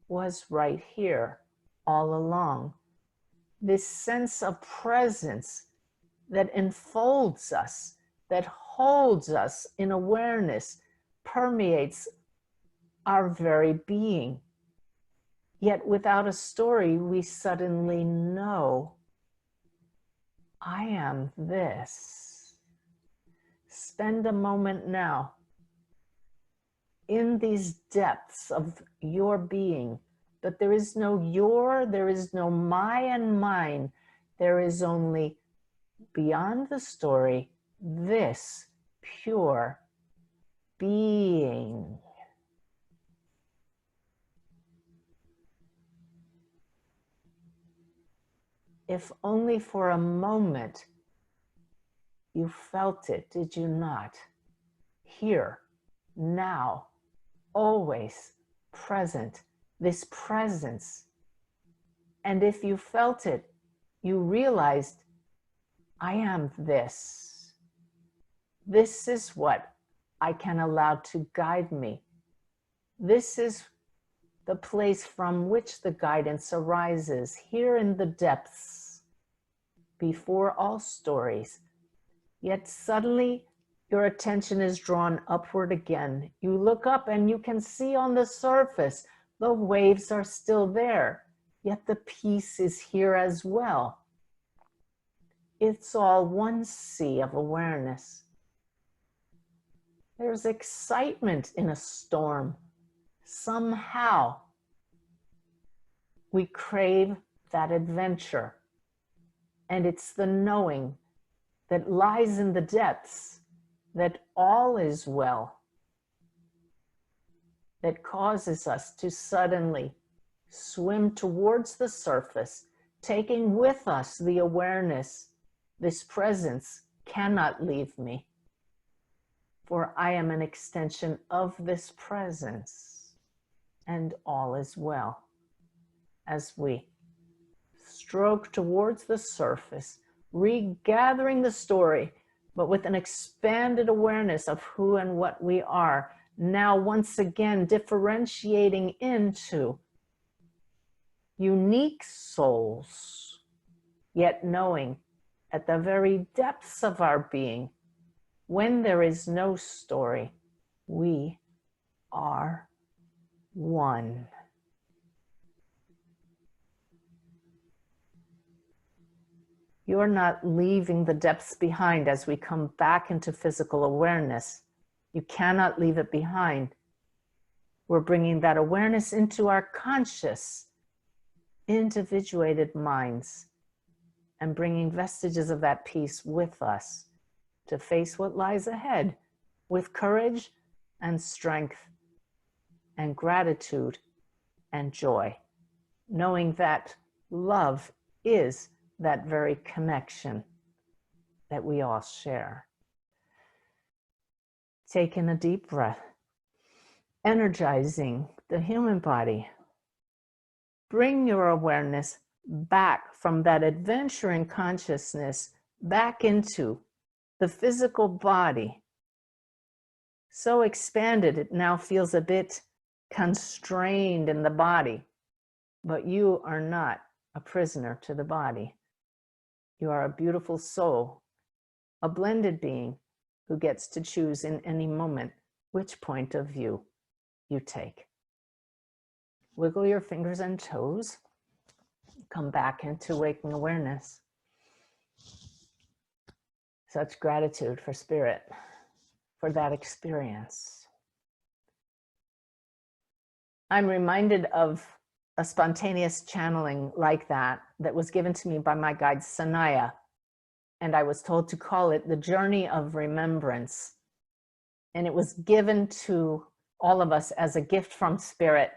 was right here all along. This sense of presence that enfolds us, that holds us in awareness, permeates our very being. Yet without a story, we suddenly know, I am this. Spend a moment now in these depths of your being, but there is no your, there is no my and mine. There is only, beyond the story, this pure being. If only for a moment you felt it, did you not? Here, now, always present, this presence. And if you felt it, you realized, I am this. This is what I can allow to guide me. This is the place from which the guidance arises, here in the depths, before all stories. Yet suddenly your attention is drawn upward again. You look up and you can see on the surface, the waves are still there, yet the peace is here as well. It's all one sea of awareness. There's excitement in a storm. Somehow, we crave that adventure. And it's the knowing that lies in the depths that all is well that causes us to suddenly swim towards the surface, taking with us the awareness, this presence cannot leave me, for I am an extension of this presence, and all is well. As we stroke towards the surface, regathering the story, but with an expanded awareness of who and what we are, now once again differentiating into unique souls, yet knowing at the very depths of our being, when there is no story, we are one. You're not leaving the depths behind as we come back into physical awareness. You cannot leave it behind. We're bringing that awareness into our conscious, individuated minds and bringing vestiges of that peace with us to face what lies ahead with courage and strength and gratitude and joy, knowing that love is that very connection that we all share. Take in a deep breath, energizing the human body. Bring your awareness back from that adventure in consciousness back into the physical body. So expanded, it now feels a bit constrained in the body, but you are not a prisoner to the body. You are a beautiful soul, a blended being who gets to choose in any moment which point of view you take. Wiggle your fingers and toes. Come back into waking awareness. Such gratitude for spirit, for that experience. I'm reminded of a spontaneous channeling like that was given to me by my guide Sanaya. And I was told to call it the journey of remembrance. And it was given to all of us as a gift from spirit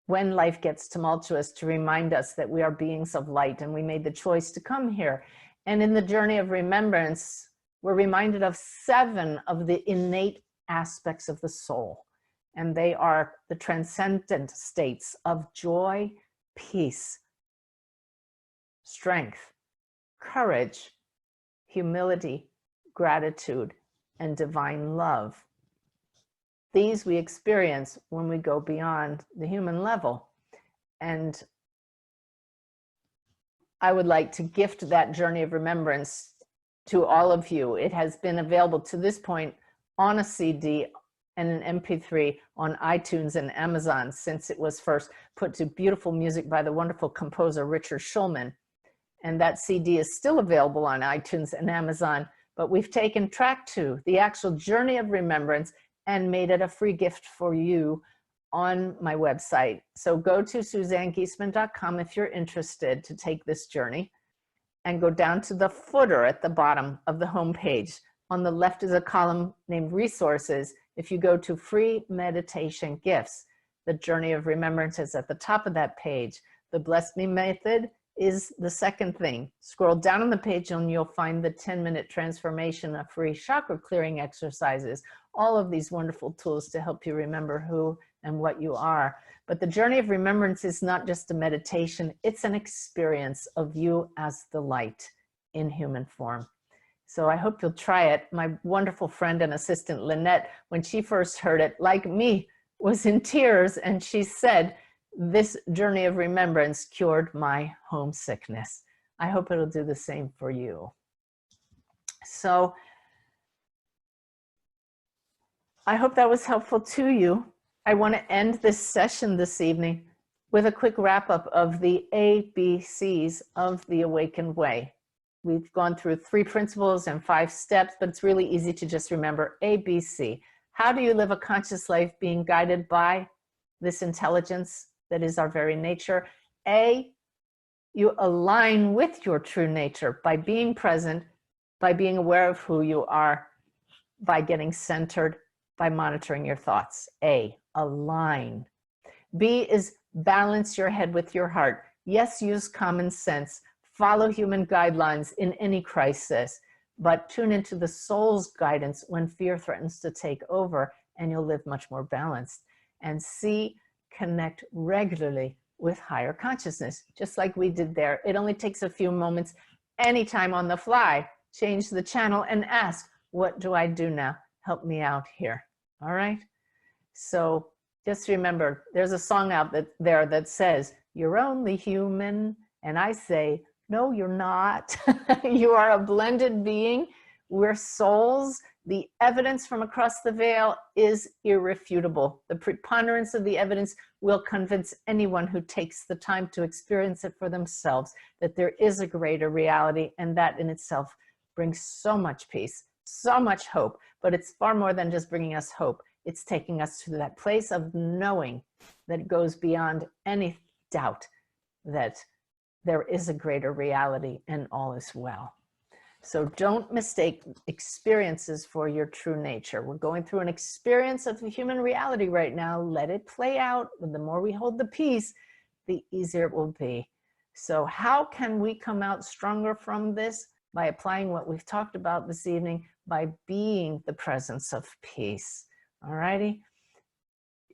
when life gets tumultuous, to remind us that we are beings of light and we made the choice to come here. And in the journey of remembrance, we're reminded of 7 of the innate aspects of the soul. And they are the transcendent states of joy, peace, strength, courage, humility, gratitude, and divine love. These we experience when we go beyond the human level. And I would like to gift that journey of remembrance to all of you. It has been available to this point on a CD and an MP3 on iTunes and Amazon since it was first put to beautiful music by the wonderful composer Richard Schulman. And that CD is still available on iTunes and Amazon, but we've taken track 2, the actual journey of remembrance, and made it a free gift for you on my website. So go to SuzanneGiesemann.com if you're interested to take this journey, and go down to the footer at the bottom of the homepage. On the left is a column named Resources. If you go to Free Meditation Gifts, the journey of remembrance is at the top of that page. The Bless Me method is the second thing. Scroll down on the page and you'll find the 10-minute transformation of free chakra clearing exercises. All of these wonderful tools to help you remember who and what you are. But the journey of remembrance is not just a meditation, it's an experience of you as the light in human form. So I hope you'll try it. My wonderful friend and assistant Lynette, when she first heard it, like me, was in tears, and she said this journey of remembrance cured my homesickness. I hope it'll do the same for you. So I hope that was helpful to you. I want to end this session this evening with a quick wrap up of the ABCs of the Awakened Way. We've gone through 3 principles and 5 steps, but it's really easy to just remember ABC. How do you live a conscious life being guided by this intelligence that is our very nature? A, you align with your true nature by being present, by being aware of who you are, by getting centered, by monitoring your thoughts. A, align. B is balance your head with your heart. Yes, use common sense. Follow human guidelines in any crisis, but tune into the soul's guidance when fear threatens to take over, and you'll live much more balanced. And C, connect regularly with higher consciousness, just like we did there. It only takes a few moments, anytime on the fly. Change the channel and ask, what do I do now? Help me out here. All right? So just remember, there's a song out there that says, you're only human. And I say, no, you're not. You are a blended being. We're souls. The evidence from across the veil is irrefutable. The preponderance of the evidence will convince anyone who takes the time to experience it for themselves that there is a greater reality, and that in itself brings so much peace, so much hope. But it's far more than just bringing us hope. It's taking us to that place of knowing that goes beyond any doubt that there is a greater reality and all is well. So don't mistake experiences for your true nature. We're going through an experience of the human reality right now. Let it play out. The more we hold the peace, the easier it will be. So how can we come out stronger from this? By applying what we've talked about this evening, by being the presence of peace. All righty?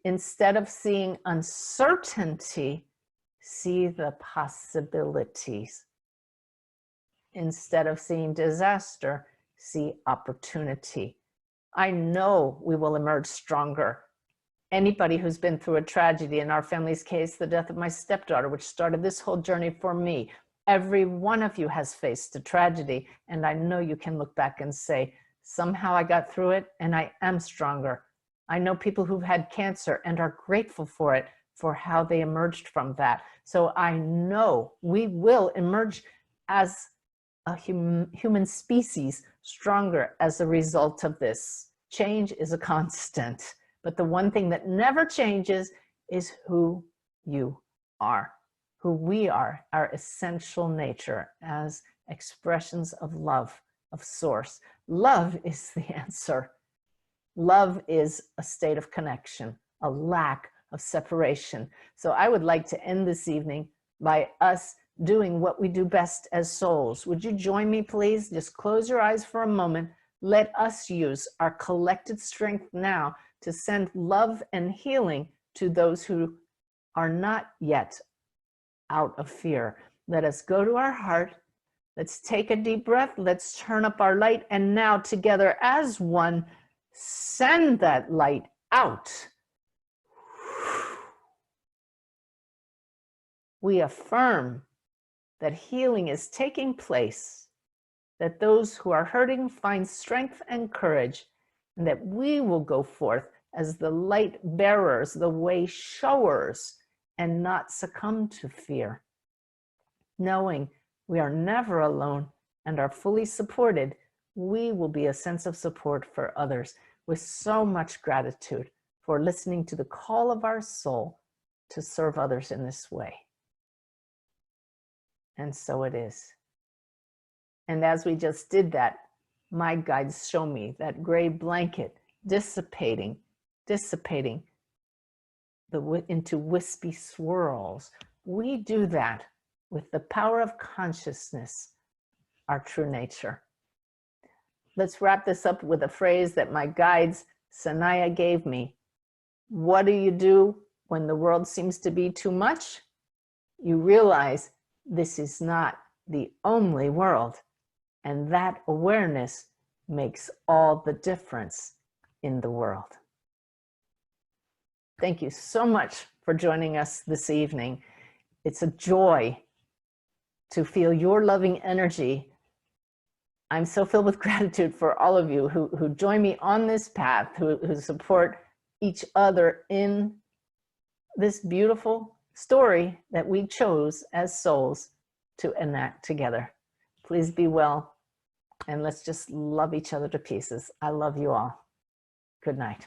Instead of seeing uncertainty, see the possibilities. Instead of seeing disaster, see opportunity. I know we will emerge stronger. Anybody who's been through a tragedy, in our family's case, the death of my stepdaughter, which started this whole journey for me, every one of you has faced a tragedy, and I know you can look back and say, somehow I got through it and I am stronger. I know people who've had cancer and are grateful for it, for how they emerged from that. So I know we will emerge as a human species stronger as a result of this. Change is a constant, but the one thing that never changes is who you are, who we are, our essential nature as expressions of love, of source. Love is the answer. Love is a state of connection, a lack of separation. So I would like to end this evening by us doing what we do best as souls. Would you join me, please? Just close your eyes for a moment. Let us use our collected strength now to send love and healing to those who are not yet out of fear. Let us go to our heart. Let's take a deep breath. Let's turn up our light. And now together as one, send that light out. We affirm that healing is taking place, that those who are hurting find strength and courage, and that we will go forth as the light bearers, the way showers, and not succumb to fear. Knowing we are never alone and are fully supported, we will be a sense of support for others, with so much gratitude for listening to the call of our soul to serve others in this way. And so it is. And as we just did that, my guides show me that gray blanket dissipating into wispy swirls. We do that with the power of consciousness, our true nature. Let's wrap this up with a phrase that my guides, Sanaya, gave me. What do you do when the world seems to be too much? You realize this is not the only world, and that awareness makes all the difference in the world. Thank you so much for joining us this evening. It's a joy to feel your loving energy. I'm so filled with gratitude for all of you who join me on this path, who support each other in this beautiful story that we chose as souls to enact together. Please be well, and let's just love each other to pieces. I love you all. Good night.